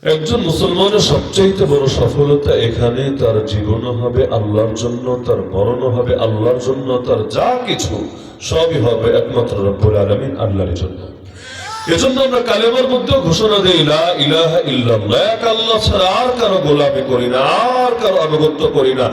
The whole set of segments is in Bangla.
একজন মুসলমানের সবচাইতে বড় সফলতা এখানে তার জীবনও হবে আল্লাহর জন্য, তার মরণও হবে আল্লাহর জন্য, তার যা কিছু সবই হবে একমাত্র রব্বুল আলামিন আল্লাহর জন্য। এজন্য আমরা কালেমার মধ্যে ঘোষণা দেই লা ইলাহা ইল্লাল্লাহ, এক আল্লাহ ছাড়া আর কারো গোলামি করি না, আর কারো আনুগত্য করি না,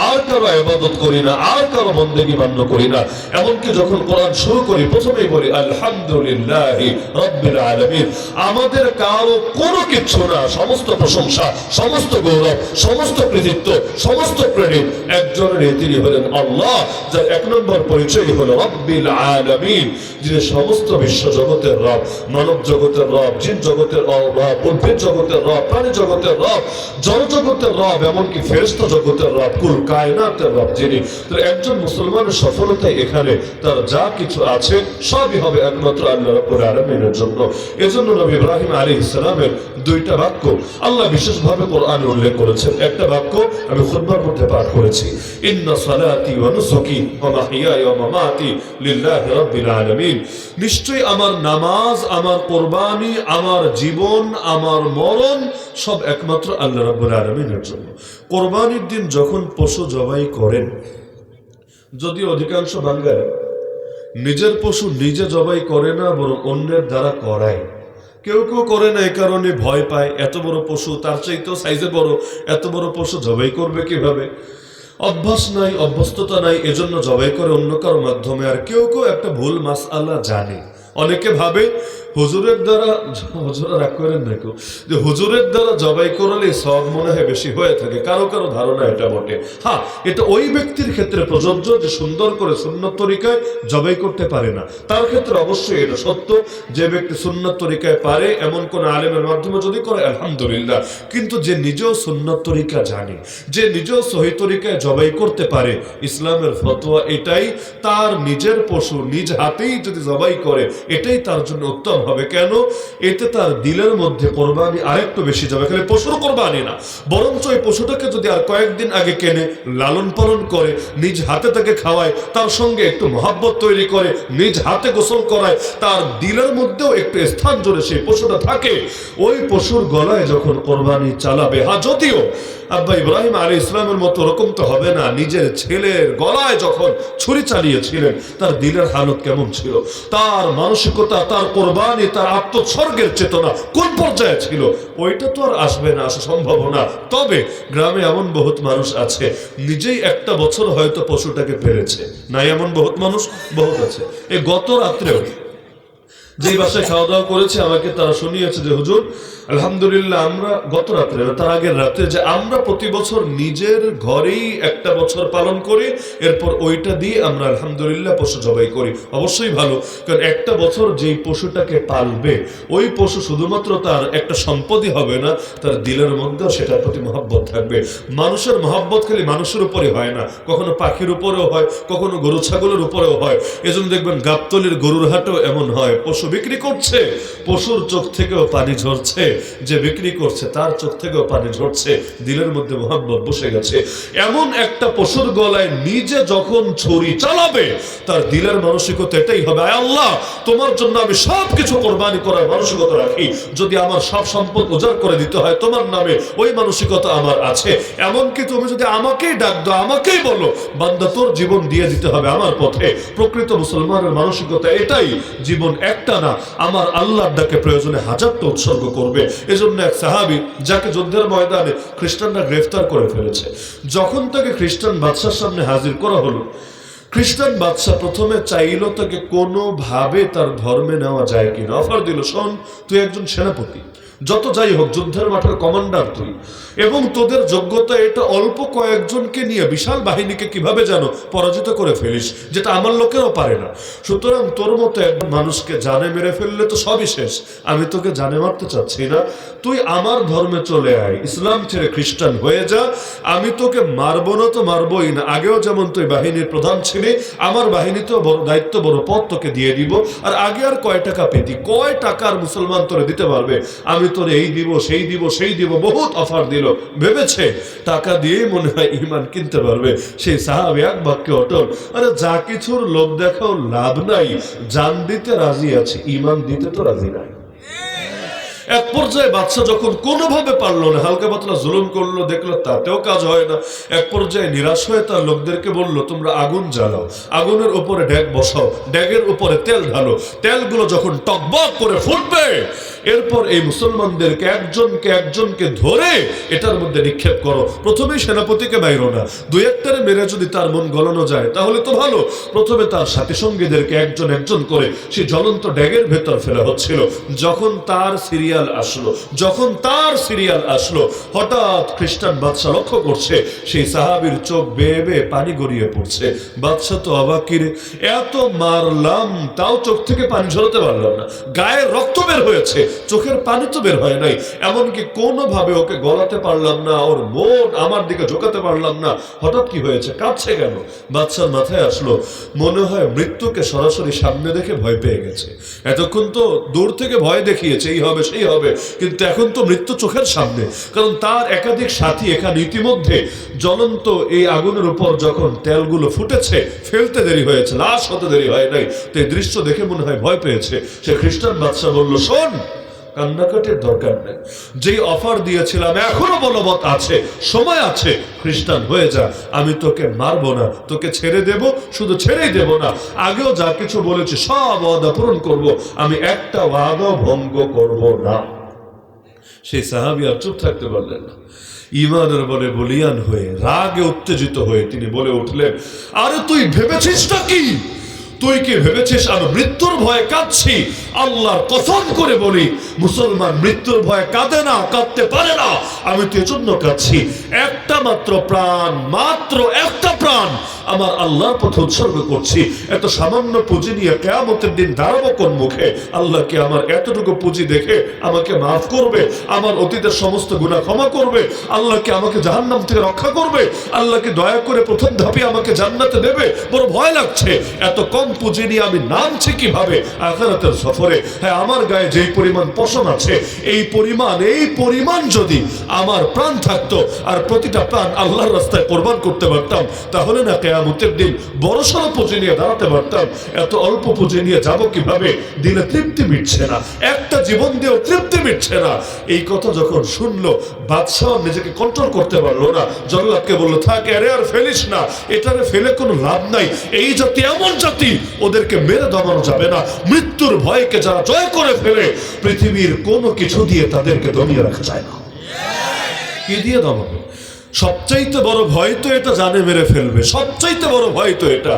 আর কারো ইবাদত করি না, আর কারো বন্দেগী মান্য করি না। এমনকি যখন কোরআন শুরু করি প্রথমেই বলি আলহামদুলিল্লাহি রাব্বিল আলামিন। আমাদের কারো কোনো কিছু না, সমস্ত প্রশংসা, সমস্ত গৌরব, সমস্ত কৃতিত্ব, সমস্ত ক্রেডিট একজনের, তিনি হলেন আল্লাহ, যার এক নম্বর পরিচয় হলো রাব্বিল আলামিন, যিনি সমস্ত বিশ্ব জগতের রব, মানব জগতের রব, জিন জগতের রব, উদ্ভিদ জগতের রব, প্রাণী জগতের রব, জড় জগতের রব, এমনকি ফেরেশতা জগতের রব, কুল কায়নাতের রব যিনি। তো একজন মুসলমানের সফলতাই এখানে তার যা কিছু আছে সবই হবে একমাত্র আল্লাহ রাব্বুল আলামিনের জন্য। এজন্য নবী ইব্রাহিম আলাইহিস সালামের দুইটা বাক্য আল্লাহ বিশেষভাবে কোরআনে উল্লেখ করেছেন। একটা বাক্য আমি খুতবার মধ্যে পাঠ করেছি, ইন্না সালাতি ওয়া নুসুকি ওয়া মাহইয়ায়া ওয়া মামাতি লিল্লাহি রাব্বিল আলামিন। নিশ্চয়ই আমার নামাজ, আমার কোরবানি, আমার জীবন, আমার মরণ সব একমাত্র আল্লাহ রাব্বুল আলামিনের জন্য। কোরবানির দিন যখন পশু জবাই করেন, যদি অধিকাংশ বাঙালি নিজের পশু নিজে জবাই করে না, বরং অন্যের দ্বারা করায়। কেউ কেউ করে না এই কারণে ভয় পায়, এত বড় পশু, তার চাইতেও সাইজে বড়, এত বড় পশু জবাই করবে কিভাবে, অভ্যাস নাই, অভ্যস্ততা নাই, এজন্য জবাই করে অন্য কারো মাধ্যমে। আর কেউ কেউ একটা ভুল মাসআলা জানে, অনেকে ভাবে হুজুরের দ্বারা, হুজুরা রাগ করেন না কেউ, যে হুজুরের দ্বারা জবাই করলে সব মনে হয় বেশি হয়ে থাকে। কারো কারো ধারণা এটা বটে। হ্যাঁ, এটা ওই ব্যক্তির ক্ষেত্রে প্রযোজ্য যে সুন্দর করে সুন্নত তরিকায় জবাই করতে পারে না, তার ক্ষেত্রে অবশ্যই এটা সত্য। যে ব্যক্তি সুন্নত তরিকায় পারে, এমন কোন আলেমের মাধ্যমে যদি করে আলহামদুলিল্লাহ। কিন্তু যে নিজেও সুন্নত তরিকা জানে, যে নিজেও সহি তরিকায় জবাই করতে পারে, ইসলামের ফতোয়া এটাই, তার নিজের পশু নিজ হাতেই যদি জবাই করে এটাই তার জন্য উত্তম হবে। কেন? এতে তার দিলের মধ্যে কোরবানি আরেকটু বেশি যাবে। খালি পশুর কোরবানি না, বরঞ্চ এই পশুটাকে যদি আর কয়েকদিন আগে কেনে, লালন পালন করে, নিজ হাতে তাকে খাওয়ায়, তার সঙ্গে একটু মহাব্বত তৈরি করে, নিজ হাতে গোসল করায়, তার দিলের মধ্যেও একটু স্থান জুড়ে সেই পশুটা থাকে। ওই পশুর গলায় যখন কোরবানি চালাবে, হ্যাঁ যদিও আব্বা ইব্রাহিম আলাইহিস সালামের মতো ওরকম তো হবে না, নিজের ছেলের গলায় যখন ছুরি চালিয়েছিলেন, তার দিলের হালত কেমন ছিল, তার মানসিকতা, তার কোরবানি, তার আত্মোৎসর্গের চেতনা কোন পর্যায়ে ছিল, ওইটা তো আর আসবে না, আসা সম্ভব না। তবে গ্রামে এমন বহুত মানুষ আছে নিজেই একটা বছর হয়তো পশুটাকে পেরেছে, নাই এমন বহুত মানুষ বহুত আছে। এই গত রাত্রেও যে বাসায় খাওয়া দাওয়া করেছে, আমাকে তারা শুনিয়েছে যে হুজুর আলহামদুলিল্লাহ, আমরা গত রাত্রে, তার আগের রাতে, যে আমরা প্রতি বছর নিজের ঘরেই একটা বছর পালন করি, এরপর ওইটা দিয়ে আমরা আলহামদুলিল্লাহ পশু জবাই করি। অবশ্যই ভালো, কারণ একটা বছর যেই পশুটাকে পালবে, ওই পশু শুধুমাত্র তার একটা সম্পদই হবে না, তার দিলের মধ্যেও সেটার প্রতি মহব্বত থাকবে। মানুষের মহব্বত খালি মানুষের উপরে হয় না, কখনো পাখির উপরেও হয়, কখনো গরু ছাগলের উপরেও হয়। এজন্য দেখবেন গাবতলির গরুর হাটেও এমন হয়, পশু বিক্রি করছে, পশুর চোখ থেকেও পানি ঝরছে, যে বিক্রি করছে তার চোখ থেকেও পানি ঝরছে, দিলের মধ্যে মোহাব্বত বসে গেছে। এমন একটা পশুর গলায় নিজে যখন ছুরি চালাবে, তার দিলের মানসিকতা এটাই হবে, আয় আল্লাহ, তোমার জন্য আমি সবকিছু কোরবানি করার মানসিকতা রাখি, যদি আমার সব সম্পদ উজাড় করে দিতে হয় তোমার নামে, ওই মানসিকতা আমার আছে। এমনকি তুমি যদি আমাকেই ডাক দাও, আমাকেই বলো বান্দা তোর জীবন দিয়ে দিতে হবে আমার পথে, প্রকৃত মুসলমানের মানসিকতা এটাই। জীবন একটা না, আমার আল্লাহর ডাকে প্রয়োজনে হাজারটা উৎসর্গ করবে। এজন্য এক সাহাবী, যাকে যুদ্ধের ময়দানে খ্রিস্টানরা গ্রেফতার করে ফেলেছে, যখন তাকে খ্রিস্টান বাদশার সামনে হাজির করা হলো, খ্রিস্টান বাদশা প্রথমে চাইল তাকে কোনোভাবে তার ধর্মে নেওয়া যায় কিনা, অফার দিল, শোন তুই একজন সেনাপতি, যত যাই হোক যুদ্ধের মাঠের কমান্ডার তুই, এবং তোদের যোগ্যতা এটা অল্প কয়েকজনকে নিয়ে বিশাল বাহিনীকে কিভাবে যেন পরাজিত করে ফেলিস, যেটা আমার লোকেরও পারে না। সুতরাং তোর মতো একজন মানুষকে জানে মেরে ফেললে তো সবই শেষ, আমি তোকে জানে মারতে চাচ্ছি না, তুই আমার ধর্মে চলে আয়, ইসলাম ছেড়ে খ্রিস্টান হয়ে যা, আমি তোকে মারবো না তো মারবোই না, আগেও যেমন তুই বাহিনীর প্রধান ছিলি, আমার বাহিনীতেও বড় দায়িত্ব, বড় পদ তোকে দিয়ে দিব, আর আগে আর কয় টাকা পেতি, কয় টাকার মুসলমান তোরে দিতে পারবে, আমি তোর এই দিব, সেই দিব, সেই দিব, বহুত অফার দিল, ভেবেছে টাকা দিয়ে মনে হয় ঈমান কিনতে পারবে। সেই সাহাবী এক বাক্যে অটল, আরে যা কিছুর লোভ দেখাও লাভ নাই, জান দিতে রাজি আছে, ঈমান দিতে তো রাজি নাই। এক পর্যায়ে বাদশা যখন কোনোভাবে পারলো না, হালকা পাতলা জুলুম করলো, দেখলো তাতেও কাজ হয় না, এক পর্যায়ে নিরাশ হয়ে তার লোকদেরকে বলল, তোমরা আগুন জ্বালাও, আগুনের উপরে ড্যাগ বসাও, ড্যাগের উপরে তেল ঢালো, তেলগুলো যখন টকবক করে ফুটবে, এরপর এই মুসলমানদেরকে একজনকে একজনকে ধরে এটার মধ্যে নিক্ষেপ করো। প্রথমেই সেনাপতিকে মাইরো না, দুই একটারে মেরে যদি তার মন গলানো যায় তাহলে তো ভালো। প্রথমে তার সাথী সঙ্গীদেরকে একজন একজন করে সেই জ্বলন্ত ড্যাগের ভেতর ফেলা হচ্ছিল। যখন তার সিরিয়াল আসলো, হঠাৎ খ্রিস্টান বাদশা লক্ষ্য করছে সেই সাহাবীর চোখ বেয়ে বেয়ে পানি গড়িয়ে পড়ছে। বাদশা তো অবাক, কিরে এত মারলাম তাও চোখ থেকে পানি ঝরাতে পারলাম না, গায়ে রক্ত বের হয়েছে, চোখের পানি তো বের হয় নাই, এমনকি কোনোভাবে ওকে গলাতে পারলাম না, ওর মন আমার দিকে ঝোঁকাতে পারলাম না, হঠাৎ কি হয়েছে, কাঁদছে কেন? বাদশার মাথায় আসলো, মনে হয় মৃত্যুকে সরাসরি সামনে দেখে ভয় পেয়ে গেছে। এতক্ষণ তো দূর থেকে ভয় দেখিয়েছে, এই হবে সেই হবে, কিন্তু এখন তো মৃত্যু চোখের সামনে। কারণ তার একাধিক সাথী এখানে ইতিমধ্যে জ্বলন্ত এই আগুনের উপর যখন তেলগুলো ফুটেছে, ফেলতে দেরি হয়েছে, লাশ হতে দেরি হয় নাই। তো এই দৃশ্য দেখে মনে হয় ভয় পেয়েছে। সে খ্রিস্টান বাদশা বলল, শোন, কান্নাকাটির দরকার নেই, যেই অফার দিয়েছিলাম এখনো বলবৎ আছে, সময় আছে, খ্রিস্টান হয়ে যা, আমি তোকে মারবো না, তোকে ছেড়ে দেব, শুধু ছেড়েই দেব না, আগেও যা কিছু বলেছি সব ওয়াদা পূরণ করব, আমি একটা ওয়াদা ভঙ্গ করব না। সেই সাহাবী আর চুপ থাকতে পারলেন না, ঈমানের বলে বলিয়ান হয়ে রাগে উত্তেজিত হয়ে তিনি বলে উঠলেন, আরে তুই ভেবেছিসটা কি? তুই কি ভেবেছিস আমি মৃত্যুর ভয়ে কাঁদছি? আল্লাহর কসম করে বলি, মুসলমান মৃত্যুর ভয়ে কাঁদে না, কাঁদতে পারে না। আমি তো এজন্য কাঁদছি, একটা মাত্র প্রাণ, মাত্র একটা প্রাণ আমার আল্লাহর পথে উৎসর্গ করছি। এত সামান্য পুঁজি নিয়ে কিয়ামতের দিন দাঁড়াবো কোন মুখে? আল্লাহকে আমার এতটুকু পুঁজি দেখে আমাকে মাফ করবে, আমার অতীতের সমস্ত গুনাহ ক্ষমা করবে, আল্লাহকে আমাকে জাহান্নাম থেকে রক্ষা করবে, আল্লাহকে দয়া করে প্রথম ধাপে আমাকে জান্নাতে দেবে। বড় ভয় লাগছে, এত কম পুঁজি নিয়ে আমি নামছি কিভাবে আখিরাতের সফরে। হ্যাঁ, আমার গায়ে যেই পরিমাণ পশম আছে, এই পরিমাণ যদি আমার প্রাণ থাকতো আর প্রতিটা প্রাণ আল্লাহর রাস্তায় কোরবান করতে পারতাম, তাহলে না কিয়ামতের দিন বড়সড় পুঁজি নিয়ে দাঁড়াতে পারতাম। এত অল্প পুঁজি নিয়ে যাব কিভাবে? দিলে তৃপ্তি মিটছে না, একটা জীবন দিয়েও তৃপ্তি মিটছে না। এই কথা যখন শুনলো, বাদশাহ নিজেকে কন্ট্রোল করতে পারলো না, জল্লাদকে বললো, থাক, এরে আর ফেলিস না, এটারে ফেলে কোনো লাভ নাই। এই জাতি এমন জাতি, ওদেরকে মেরে দমানো যাবে না। মৃত্যুর ভয়কে যারা জয় করে ফেলে, পৃথিবীর কোনো কিছু দিয়ে তাদেরকে দমিয়ে রাখা যায় না। কি দিয়ে দমাবে? সবচাইতে বড় ভয় তো এটা, জানে মেরে ফেলবে, সবচাইতে বড় ভয় তো এটা।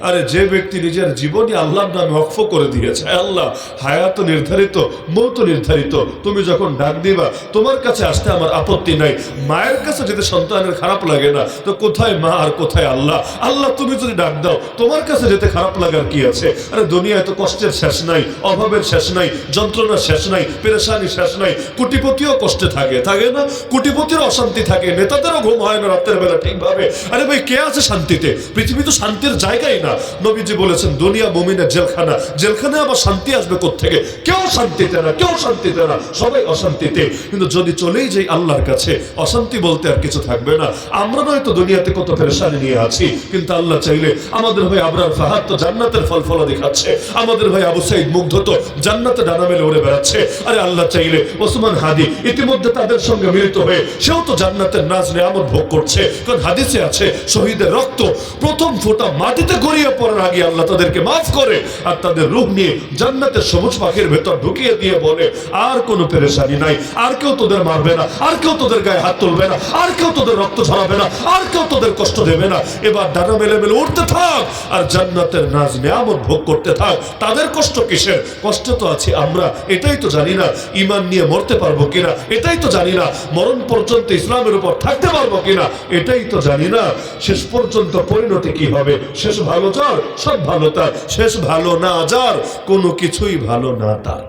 আরে যে ব্যক্তি নিজের জীবনই আল্লাহর নামে ওয়াকফ করে দিয়েছে, আল্লাহ হায়াত নির্ধারিত, মৌত নির্ধারিত, তুমি যখন ডাক দিবা তোমার কাছে আসতে আমার আপত্তি নাই। মায়ের কাছে যেতে সন্তানের খারাপ লাগে না, তো কোথায় মা আর কোথায় আল্লাহ? আল্লাহ তুমি যদি ডাক দাও, তোমার কাছে যেতে খারাপ লাগার কি আছে? আরে দুনিয়ায় তো কষ্টের শেষ নাই, অভাবের শেষ নাই, যন্ত্রণার শেষ নাই, পেরেশানি শেষ নাই। কোটিপতিও কষ্টে থাকে, থাকে না? কোটিপতির অশান্তি থাকে, নেতাদেরও ঘুম হয় না রাতের বেলা ঠিকভাবে। আরে ভাই, কে আছে শান্তিতে? পৃথিবী তো শান্তির জায়গাই না। নবীজি বলেছেন, দুনিয়া মুমিনের জেলখানা, জেলখানায় আবার শান্তি আসবে কোত্থেকে? কেউ শান্তিতে না, কেউ শান্তিতে না, সবাই অশান্তিতে। কিন্তু যদি চলেই যাই আল্লাহর কাছে, অশান্তি বলতে আর কিছু থাকবে না। আমরা নয়তো দুনিয়াতে কত পেরেশানি নিয়ে আছি, কিন্তু আল্লাহ চাইলে আমাদের ভাই আবরার ফাহাদ তো জান্নাতের ফল ফলা দেখাচ্ছে, আমাদের ভাই আবু সাইদ মুগ্ধ তো জান্নাতে ডানা মেলে উড়ে বেড়াচ্ছে। আরে আল্লাহ চাইলে ওসমান হাদি ইতিমধ্যে তাদের সঙ্গে মিলিত হয়ে সেও তো জান্নাতের নাজ নেয়ামত ভোগ করছে। কারণ হাদিসে আছে, শহীদের রক্ত প্রথম ফোঁটা মাটিতে গড়িয়ে পড়ার আগে আল্লাহ তাদেরকে মাফ করে আর তাদের রূহ নিয়ে জান্নাতের সবুজ পাখির ভেতর ঢুকিয়ে দিয়ে বলে, আর কোনো পেরেশানি নাই, আর কেউ তোদের মারবে না, আর কেউ তোদের গায়ে হাত তুলবে না, আর কেউ তোদের রক্ত ঝরাবে না, আর কেউ তোদের কষ্ট দেবে না। এবার ডানা মেলে মেলে উঠতে থাক আর জান্নাতের নাজ নেয়ামত ভোগ করতে থাক। তাদের কষ্ট কিসের? কষ্ট তো আছে আমরা, এটাই তো জানি না। ঈমান নিয়ে মরতে পারবো কিনা এটাই তো জানি না। মরণ পর্যন্ত ইসলামের উপর থাকতে পারবো কিনা এটাই তো জানি না। শেষ পর্যন্ত পরিণতি কি হবে? শেষ ভালো যার সব ভালো তার, শেষ ভালো না যার কোনো কিছুই ভালো না তার।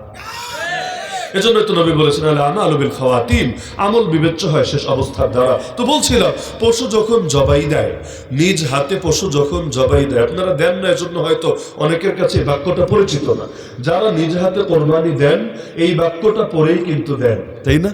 এজন্য তো নবী বলেছেন, আমালু বিল খাওয়াতিম, আমল বিবেচ্য হয় শেষ অবস্থার দ্বারা। তো বলছিলাম, পশু যখন জবাই দেয়, নিজ হাতে পশু যখন জবাই দেয়, আপনারা দেন না এজন্য হয়তো অনেকের কাছে বাক্যটা পরিচিত না। যারা নিজ হাতে কোরবানি দেন, এই বাক্যটা পরেই কিন্তু দেন, তাই না?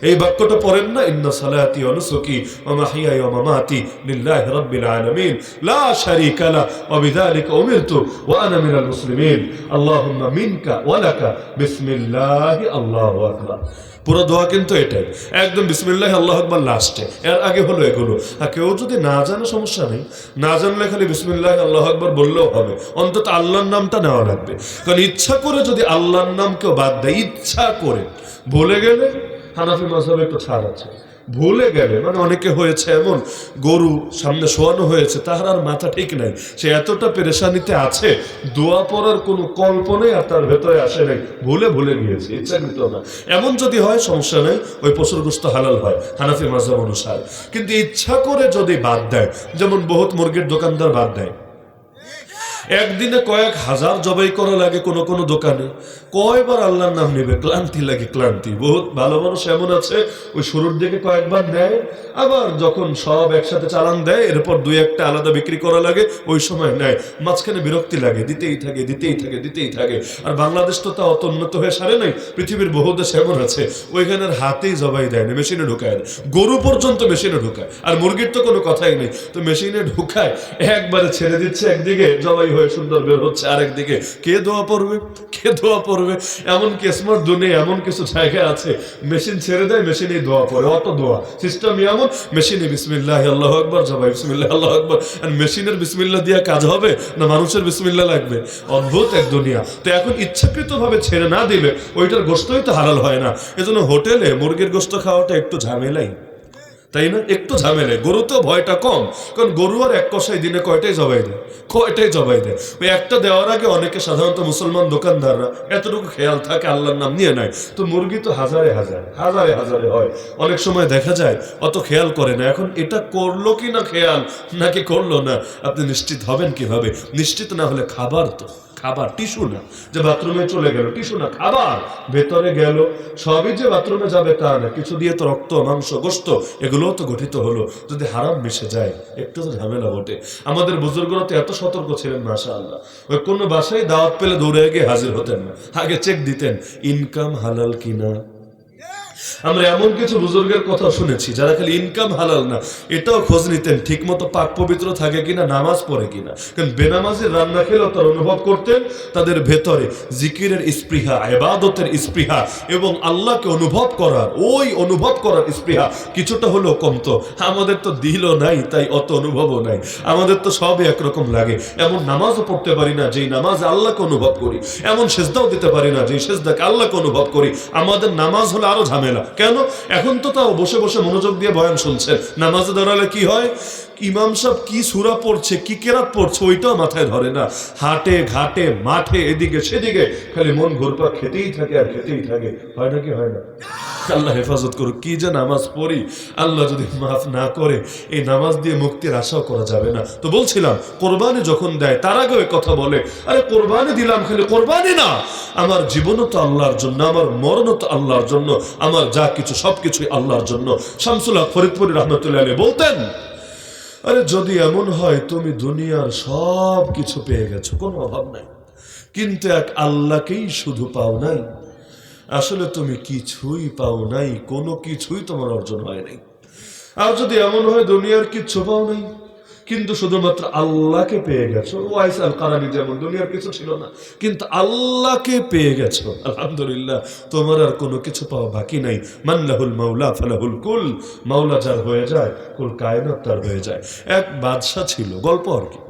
এই বাক্যটা পড়েন না, ইন্না সালাতি ওয়া নুসুকি ওয়া মাহইয়ায়া ওয়া মামাতি লিল্লাহি রাব্বিল আলামিন লা শারীকা লা ওয়া বিযালিকা উমিরতু ওয়া আনা মিনাল মুসলিমিন আল্লাহুম্মা মিনকা ওয়া লাকা বিসমিল্লাহি আল্লাহু আকবার। পুরো দোয়া কিন্তু এটাই, একদম বিসমিল্লাহি আল্লাহু আকবার লাস্টে, এর আগে হলো এগুলো। আর কেউ যদি না জানে সমস্যা নেই, না জানলে খালি বিসমিল্লাহি আল্লাহু আকবার বললেও হবে, অন্তত আল্লাহর নামটা নেওয়া লাগবে। কারণ ইচ্ছা করে যদি আল্লাহর নাম কেউ বাদ দেয়, ইচ্ছা করে ভুলে গেলে, হানাফি মাযহাবে একটু ছাড় আছে, ভুলে গেলে মানে অনেকে হয়েছে এমন, গরু সামনে শোয়ানো হয়েছে, তাহার আর মাথা ঠিক নাই, সে এতটা পেরেশানিতে আছে, দোয়া পড়ার কোনো কল্পনাই আর তার ভেতরে আসে নাই, ভুলে গিয়েছে, ইচ্ছাকৃত না। এমন যদি হয় সমস্যা নেই, ওই পশুর গোশত হালাল হয় হানাফি মাযহাব অনুসারে। কিন্তু ইচ্ছা করে যদি বাদ দেয়, যেমন বহুত মুরগির দোকানদার বাদ দেয়, একদিনে কয়েক হাজার জবাই করা লাগে কোনো কোনো দোকানে, কয়বার আল্লাহর নাম নেবে, ক্লান্তি লাগে, ক্লান্তি। বহুত ভালো মানুষ এমন আছে, ওই শুরুর দিকে কয়েকবার নেয়, আবার যখন সব একসাথে চালান দেয়, এরপর দুই একটা আলাদা বিক্রি করা লাগে, ওই সময় নেয়, মাঝখানে বিরক্তি লাগে, দিতেই থাকে। আর বাংলাদেশ তো তা অত উন্নত হয়ে সারে নাই, পৃথিবীর বহু দেশ এমন আছে ওইখানের হাতেই জবাই দেয় না, মেশিনে ঢুকায় না, গরু পর্যন্ত মেশিনে ঢুকায়, আর মুরগির তো কোনো কথাই নেই, তো মেশিনে ঢুকায়, একবারে ছেড়ে দিচ্ছে, একদিকে জবাই হয়ে সুন্দর বের হচ্ছে, আরেকদিকে কে দোয়া পড়বে। এমনকি স্মার্ট দুনিয়া এমন কিছু জায়গা আছে, মেশিন ছেড়ে দেয়, মেশিনেই দোয়া পড়ে, অত দোয়া সিস্টেম এমন, মেশিনে বিসমিল্লাহি আল্লাহু আকবার, জবাই বিসমিল্লাহি আল্লাহু আকবার। আর মেশিনের বিসমিল্লাহ দিয়ে কাজ হবে না মানুষের বিসমিল্লাহ লাগবে? অদ্ভুত এক দুনিয়া। তো এখন ইচ্ছাকৃত ভাবে ছেড়ে না দিলে ওইটার গোশতই তো হালাল হয় না। এজন্য হোটেলে মুরগির গোশত খাওয়াটা একটু ঝামেলাই, তাই না? একটু ঝামেলায়। গরু তো ভয়টা কম, কারণ গরু আর এক কষাই দিনে কয়টাই জবাই দেয়। ওই একটা দেওয়ার আগে অনেকে সাধারণত মুসলমান দোকানদাররা এতটুকু খেয়াল থাকে, আল্লাহর নাম নিয়ে নেয়। তো মুরগি তো হাজারে হয়, অনেক সময় দেখা যায় অত খেয়াল করে না। এখন এটা করলো কি না খেয়াল, নাকি করলো না, আপনি নিশ্চিত হবেন কিভাবে? নিশ্চিত না হলে খাবার টিস্যু না যে বাথরুমে চলে গেল, টিস্যু না, খাবার ভেতরে গেল, সবই যে বাথরুমে যাবে তা না, কিছু দিয়ে তো রক্ত, মাংস, গোশত এগুলোও তো গঠিত হলো। যদি হারাম মিশে যায় একটু তো ঝামেলা ঘটে। আমাদের বুজুর্গরা তো এত সতর্ক ছিলেন, মাশাআল্লাহ। ওই কোনো বাসায় দাওয়াত পেলে দৌড়ে গিয়ে হাজির হতেন না, আগে চেক দিতেন ইনকাম হালাল কিনা। আমরা এমন কিছু বুজুর্গের কথা শুনেছি যারা খালি ইনকাম হালাল না, এটাও খোঁজ নিতেন ঠিক মতো পাক পবিত্র থাকে কিনা, নামাজ পড়ে কিনা। কারণ বেনামাজের রান্না খেলেও তার অনুভব করতেন তাদের ভেতরে জিকিরের স্পৃহা, ইবাদতের স্পৃহা এবং আল্লাহকে অনুভব করার স্পৃহা কিছুটা হলেও কমতো। আমাদের তো দিলও নাই, তাই অত অনুভবও নাই, আমাদের তো সবই একরকম লাগে। এমন নামাজও পড়তে পারি না যেই নামাজে আল্লাহকে অনুভব করি, এমন সেজদাও দিতে পারি না যেই সেজদাকে আল্লাহকে অনুভব করি। আমাদের নামাজ হলো আরো ঝামেলা। কেন? এখন তো তাও বসে মনোযোগ দিয়ে বয়ান শুনছেন, নামাজে দাঁড়ালে কি হয়, ইমাম সাহেব কি সূরা পড়ছে, কি কেরাত পড়ছে, ওইটাও মাথায় ধরে না। হাটে ঘাটে মাঠে এদিকে সেদিকে খালি মন ঘুরপাক খেতেই থাকে। হয় নাকি হয় না? আল্লাহ হেফাজত করুক। কি যে নামাজ পড়ি, আল্লাহ যদি মাফ না করে এই নামাজ দিয়ে মুক্তির আশাও করা যাবে না। তো বলছিলাম, কোরবানি যখন দেয় তার আগে ওই কথা বলে, আরে কোরবানি দিলাম, খালি কোরবানি না, আমার জীবনও তো আল্লাহর জন্য, আমার মরণও তো আল্লাহর জন্য, আমার যা কিছু সবকিছুই আল্লাহর জন্য। শামসুল হক ফরিদপুরি রহমতুল্লাহ আলাইহি বলতেন, আরে যদি এমন হয় তুমি দুনিয়ার সব কিছু পেয়ে গেছো, কোনো অভাব নাই, কিন্তু এক আল্লাহকেই শুধু পাও নাই, আসলে তুমি কিছুই পাও নাই, কোনো কিছুই তোমার অর্জন হয় নাই। আর যদি এমন হয় দুনিয়ার কিচ্ছু পাও নাই, কিন্তু শুধুমাত্র আল্লাহকে পেয়ে গেছো, ওয়াইস আল কারানি যেমন দুনিয়ার কিছু ছিল না কিন্তু আল্লাহকে পেয়ে গেছো, আলহামদুলিল্লাহ, তোমার আর কোনো কিছু পাওয়া বাকি নাই। মানলাহুল মাওলা ফালাহুল কুল, মাওলা যার হয়ে যায় কুল কায়নাত তার হয়ে যায়। এক বাদশা ছিল, গল্প আর কি,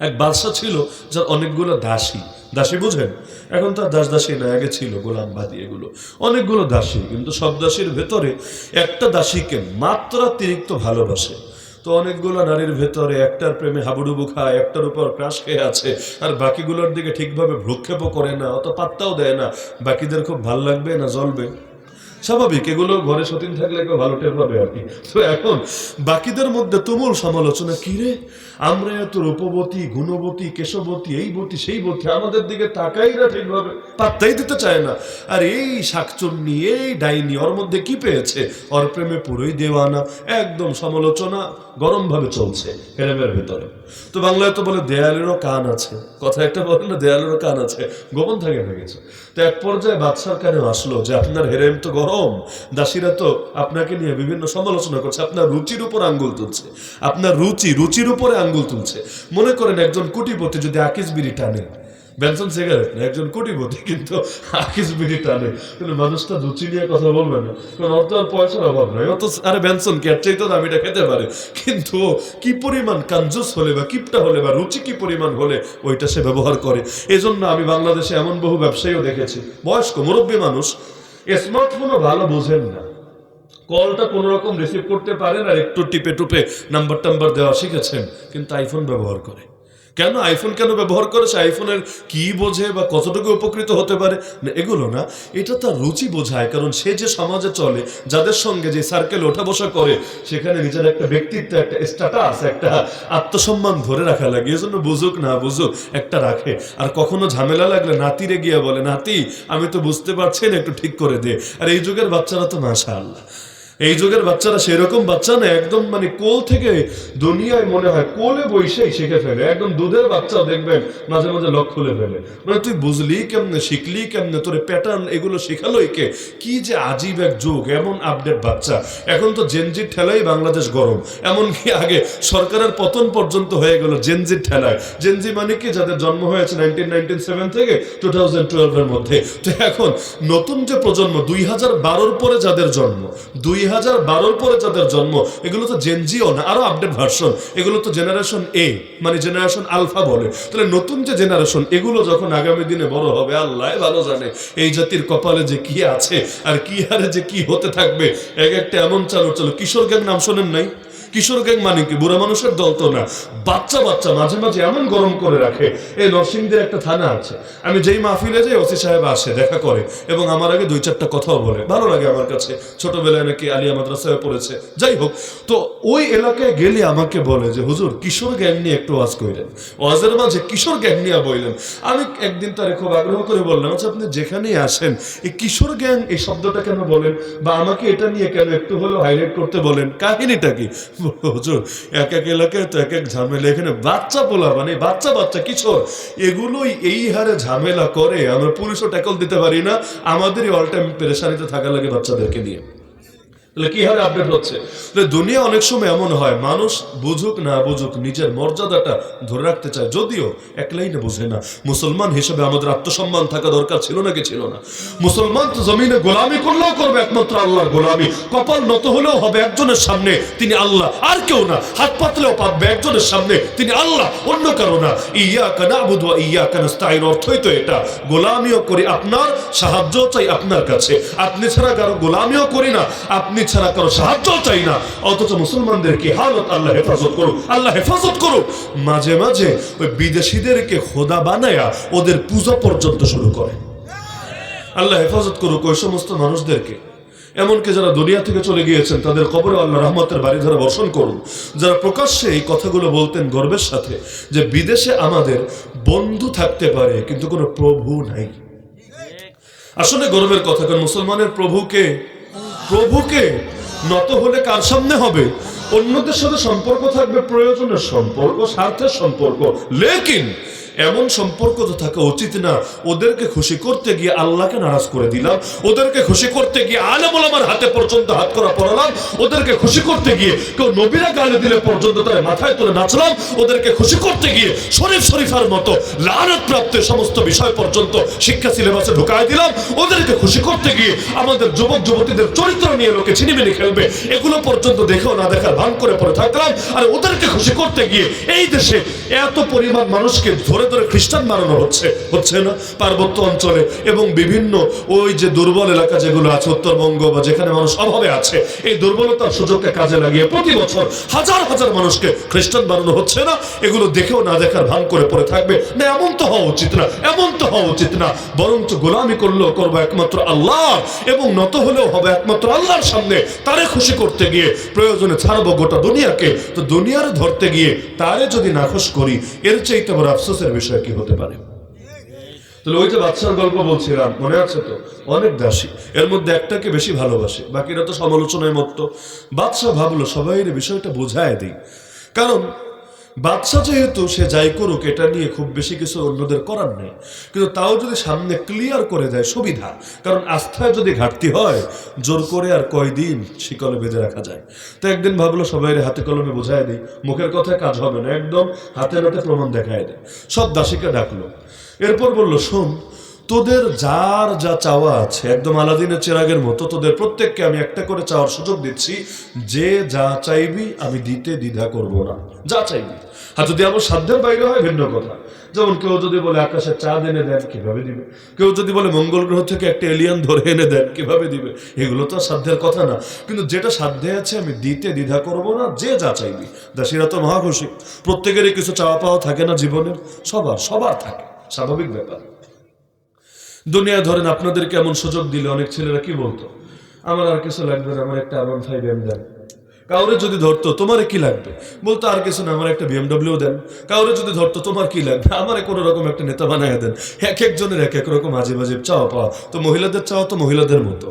এক বাদশা ছিল যার অনেকগুলো দাসী বুঝেন, এখন তার দাসী না, আগে ছিল গোলামবাদী, এগুলো অনেকগুলো দাসী, কিন্তু সব দাসীর ভেতরে একটা দাসীকে মাত্রাতিরিক্ত ভালোবাসে। তো অনেকগুলো নারীর ভেতরে একটার প্রেমে হাবুডুবু খায়, একটার উপর ক্রাশ খেয়ে আছে, আর বাকিগুলোর দিকে ঠিকভাবে ভ্রুক্ষেপও করে না, অত পাত্তাও দেয় না। বাকিদের খুব ভাল লাগবে না জ্বলবে, স্বাভাবিক, এগুলো ঘরে সতীন থাকলে কেউ ভালো টের পাবে আর কি। তো এখন বাকিদের মধ্যে তুমুল সমালোচনা, কি রে আমরা এত রূপবতী, গুণবতী, কেশবতী, এই বতী সেই বতী, আমাদের দিকে তাকাই না ঠিকভাবে, পাত্তাই দিতে চায় না। আর এই শাকচুন্নি, এই ডাইনি, ওর মধ্যে কি পেয়েছে, ওর প্রেমে পুরোই দেওয়ানা। একদম সমালোচনা গরম ভাবে চলছে হেরেমের ভেতরে। তো বাংলায় তো বলে দেয়ালেরও কান আছে, কথা একটা বলে না, দেয়ালেরও কান আছে, গোপন থাকে না কিছু। তো এক পর্যায়ে বাদশার কানে আসলো যে আপনার হেরেম তো গরম গরম, দাসীরা তো আপনাকে নিয়ে বিভিন্ন সমালোচনা করছে, আপনার রুচির উপর আঙ্গুল তুলছে, আপনার রুচির উপরে আঙ্গুল তুলছে। মনে করেন একজন কোটিপতি যদি আকিস বিড়ি টানে, বেনসন সিগারেট না, একজন কোটিপতি কিন্তু আকিস বিড়ি টানে, কিন্তু মানুষটা রুচি নিয়ে কথা বলবে না, কারণ অর্থ আর পয়সার অভাব নয়। অত আরে বেনসন কি এর চাইতে দামিটা খেতে পারে, কিন্তু কি পরিমাণ কাঞ্জুস হলে বা কিপটা হলে বা রুচি কি পরিমাণ হলে ওইটা সে ব্যবহার করে। এই জন্য আমি বাংলাদেশে এমন বহু ব্যবসায়ীও দেখেছি, বয়স্ক মুরব্বী মানুষ, স্মার্টফোনও ভালো বোঝেন না, কলটা কোন রকম রিসিভ করতে পারেন আর একটু টিপে টুপে নাম্বার দেওয়া শিখেছেন, কিন্তু আইফোন ব্যবহার করে। কেন আইফোন কেন ব্যবহার করে? সে আইফোনের কি বোঝে বা কতটুকু উপকৃত হতে পারে না, এগুলো না, এটা তার রুচি বোঝায়। কারণ সে যে সমাজে চলে, যাদের সঙ্গে যে সার্কেল ওঠা বসা করে, সেখানে নিজের একটা ব্যক্তিত্ব, একটা স্ট্যাটাস, একটা আত্মসম্মান ধরে রাখা লাগে। এই জন্য বুঝুক না বুঝুক একটা রাখে। আর কখনো ঝামেলা লাগলে নাতিরে গিয়ে বলে, নাতি আমি তো বুঝতে পারছি না, একটু ঠিক করে দে। আর এই যুগের বাচ্চারা তো মাশাআল্লাহ, এই যুগের বাচ্চারা সেরকম বাচ্চা না, একদম মানে কোল থেকে দুনিয়ায় মনে হয় কোলে বৈশেই শিখে ফেলে। একদম দুধের বাচ্চাও দেখবেন মাঝে মাঝে লক খুলে ফেলে, মানে তুই বুঝলি কেমনে, শিখলি কেমনে, তোর প্যাটার্ন এগুলো শিখালোই কে? কি যে আজীব এক যুগ, এমন আপডেট বাচ্চা। এখন তো জেনজির ঠেলাই বাংলাদেশ গরম, এমনকি আগে সরকারের পতন পর্যন্ত হয়ে গেল জেনজির ঠেলায়। জেনজি মানে কি? যাদের জন্ম হয়েছে 1997 থেকে 2012 এর মধ্যে। তো এখন নতুন যে প্রজন্ম 2012 পরে যাদের জন্ম, 2012 পরে যাদের জন্ম, এগুলো তো জেনজিও না, আরো আপডেট ভার্সন। এগুলো তো জেনারেশন এ, মানে জেনারেশন আলফা বলে। তাহলে নতুন যে জেনারেশন, এগুলো যখন আগামী দিনে বড় হবে, আল্লাহ ভালো জানে এই জাতির কপালে যে কি আছে আর কি হারে যে কি হতে থাকবে। এক একটা এমন চালু কিশোর গ্যাং নাম শোনেন নাই? কিশোর গ্যাং মানে কি? বুড়া মানুষের দল তো না, বাচ্চা বাচ্চা মাঝে মাঝে এমন গরম করে রাখে। এই নরসিংদীর একটা থানা আছে, আমি যেই মাহফিলে যাই ওসি সাহেব আসে, দেখা করে এবং আমার আগে 2-4টা কথাও বলে, ভালো লাগে আমার কাছে। ছোটবেলায় নাকি আলিয়া মাদ্রাসায় পড়েছে, যাই হোক। তো ওই এলাকায় গেলে আমাকে বলে যে হুজুর কিশোর গ্যাং নিয়ে একটু ওয়াজ কইলেন, ওয়াজের মাঝে কিশোর গ্যাং নিয়ে বললেন। আমি একদিন তারে খুব আগ্রহ করে বললাম, আচ্ছা আপনি যেখানেই আসেন এই কিশোর গ্যাং এই শব্দটা কেন বলেন, বা আমাকে এটা নিয়ে কেন একটু হলেও হাইলাইট করতে বলেন, কাহিনীটা কি? হুজুর এক এক এলাকায় তো এক এক ঝামেলা, এখানে বাচ্চা পোলা মানে বাচ্চা কিশোর, এগুলোই এই হারে ঝামেলা করে, আমরা পুলিশও ট্যাকল দিতে পারি না, আমাদেরই অল টাইম পেরেশানিতে থাকা লাগে বাচ্চাদেরকে নিয়ে। কি হারে আপডেট হচ্ছে। দুনিয়া অনেক সময় এমন হয়, মানুষ বুঝুক না বুঝুক নিজের মর্যাদাটা ধরে রাখতে চায়, যদিও এক লাইনে বুঝে না। মুসলমান হিসেবে আমাদের আত্মসম্মান থাকা দরকার ছিল নাকি ছিল না? মুসলমান তো জমিনে গোলামি করলেও করবে একমাত্র আল্লাহর গোলামি, কপাল নত হলেও হবে একজনের সামনে, তিনি আল্লাহ, আর কেউ না। হাত পাতলেও পাতবে একজনের সামনে, তিনি আল্লাহ, অন্য কারো না। ইয়াকা না'বুদু ওয়া ইয়াকা নাস্তাঈন, অর্থই তো এটা। গোলামিও করি আপনার, সাহায্য চাই আপনার কাছে। আপনি ছাড়া কারো গোলামিও করি না, আপনি ছাড়া কারো সাহায্য চাই না। অথচ মুসলমানদের কি হালত, আল্লাহ হেফাজত করুক, আল্লাহ হেফাজত করুক। মাঝে মাঝে ওই বিদেশিদেরকে খোদা বানায়া ওদের পূজা পর্যন্ত শুরু করে। আল্লাহ হেফাজত করুক ওই সমস্ত মানুষদেরকে। এমনকি যারা দুনিয়া থেকে চলে গিয়েছেন তাদের কবরে আল্লাহ রহমতের বাড়ি ধারা বর্ষণ করুন। যারা প্রকাশ্যে এই কথাগুলো বলতেন গর্বের সাথে যে বিদেশে আমাদের বন্ধু থাকতে পারে কিন্তু কোনো প্রভু নাই, আসলে গর্বের কথা। কারণ মুসলমানের প্রভুকে নত হলে কার সামনে হবে? অন্যদের সাথে সম্পর্ক থাকবে প্রয়োজনের সম্পর্ক, স্বার্থের সম্পর্ক, লেকিন এমন সম্পর্ক তো থাকা উচিত না ওদেরকে খুশি করতে গিয়ে আল্লাহকে নারাজ করে দিলাম, ওদেরকে খুশি করতে গিয়ে আলেম ওলামার হাতে পর্যন্ত হাত করা পড়ালাম, ওদেরকে খুশি করতে গিয়ে কেউ নবীরা গালি দিলে পর্যন্ত তারা মাথায় তুলে নাচলাম, ওদেরকে খুশি করতে গিয়ে শরীফার মতো লানত প্রাপ্ত সমস্ত বিষয় পর্যন্ত শিক্ষা সিলেবাসে ঢুকায় দিলাম, ওদেরকে খুশি করতে গিয়ে আমাদের যুবক যুবতীদের চরিত্র নিয়ে লোকে ছিনিমিনি খেলবে, এগুলো পর্যন্ত দেখেও না দেখার ভান করে পড়ে থাকলাম। আর ওদেরকে খুশি করতে গিয়ে এই দেশে এত পরিমাণ মানুষকে ধরে খ্রিস্টান বানানো হচ্ছে না পার্বত্য অঞ্চলে এবং বিভিন্ন ওই যে দুর্বল এলাকা যেগুলো আছে উত্তরবঙ্গ বা যেখানে মানুষ অভাবে আছে, এই দুর্বলতার সুযোগকে কাজে লাগিয়ে প্রতি বছর হাজার হাজার মানুষকে খ্রিস্টান বানানো হচ্ছে না। এগুলো দেখেও না দেখার ভান করে পড়ে থাকবে না, এমন তো হওয়া উচিত না, বরঞ্চ গোলামি করবো একমাত্র আল্লাহ এবং নত হলেও হবে একমাত্র আল্লাহর সামনে। তারে খুশি করতে গিয়ে প্রয়োজনে ছাড়বো গোটা দুনিয়াকে, তো দুনিয়ার ধরতে গিয়ে তারে যদি নাখোশ করি, এর চাইতে বড় আফসোসের বিষয় কি হতে পারে? তাহলে ওই যে বাদশার গল্প বলছিলাম, মনে আছে তো? অনেক দাসী, এর মধ্যে একটাকে বেশি ভালোবাসে, বাকিরা তো সমালোচনায় মত্ত। বাদশা ভাবলো সবাই বিষয়টা বোঝায় দিই, কারণ বাদশা যেহেতু সে যাই করুক এটা নিয়ে খুব বেশি কিছু অন্যদের করার নেই, কিন্তু তাও যদি সামনে ক্লিয়ার করে দেয় সুবিধা। কারণ আস্থায় যদি ঘাটতি হয় জোর করে আর কয়দিন শিকলে বেঁধে রাখা যায়। তো একদিন ভাবলো সবাই হাতে কলমে বোঝায় দিই, মুখের কথায় কাজ হবে না, একদম হাতে নাতে প্রমাণ দেখায় দেয়। সব দাসীকে ডাকলো, এরপর বলল, শোন, তোদের যার যা চাওয়া আছে একদম আলাদিনের চেরাগের মতো, তোদের প্রত্যেককে আমি একটা করে চাওয়ার সুযোগ দিচ্ছি। যে যা চাইবি আমি দিতে দ্বিধা করব না, যা চাইবি। আর যদি আমার সাধ্যের বাইরে হয় ভিন্ন কথা। যেমন কেউ যদি বলে আকাশের চাঁদ এনে দেন, কিভাবে দিবে? কেউ যদি বলে মঙ্গল গ্রহ থেকে একটা এলিয়ান ধরে এনে দেন, কিভাবে দিবে? এগুলো তো সাধ্যের কথা না, কিন্তু যেটা সাধ্যে আছে আমি দিতে দ্বিধা করব না, যে যা চাইবি। দাসীরা তো মহাখুশি। প্রত্যেকেরই কিছু চাওয়া পাওয়া থাকে না জীবনের, সবার থাকে, স্বাভাবিক ব্যাপার। দুনিয়া ধরেন আপনাদেরকে এমন সুযোগ দিলে অনেক ছেলেরা কি বলতো, আমার আর কিছু লাগবে না, আমার একটা R15 দেন। কাউরে যদি ধরতো, তোমার কি লাগবে? বলতো আর কিছু না, আমার একটা BMW দেন। কাউরে যদি ধরতো, তোমার কি লাগবে? আমার কোনো রকম একটা নেতা বানায় দেন। এক একজনের এক এক রকম আজীব আজীব চাওয়া পাওয়া। তো মহিলাদের চাওয়া তো মহিলাদের মতো।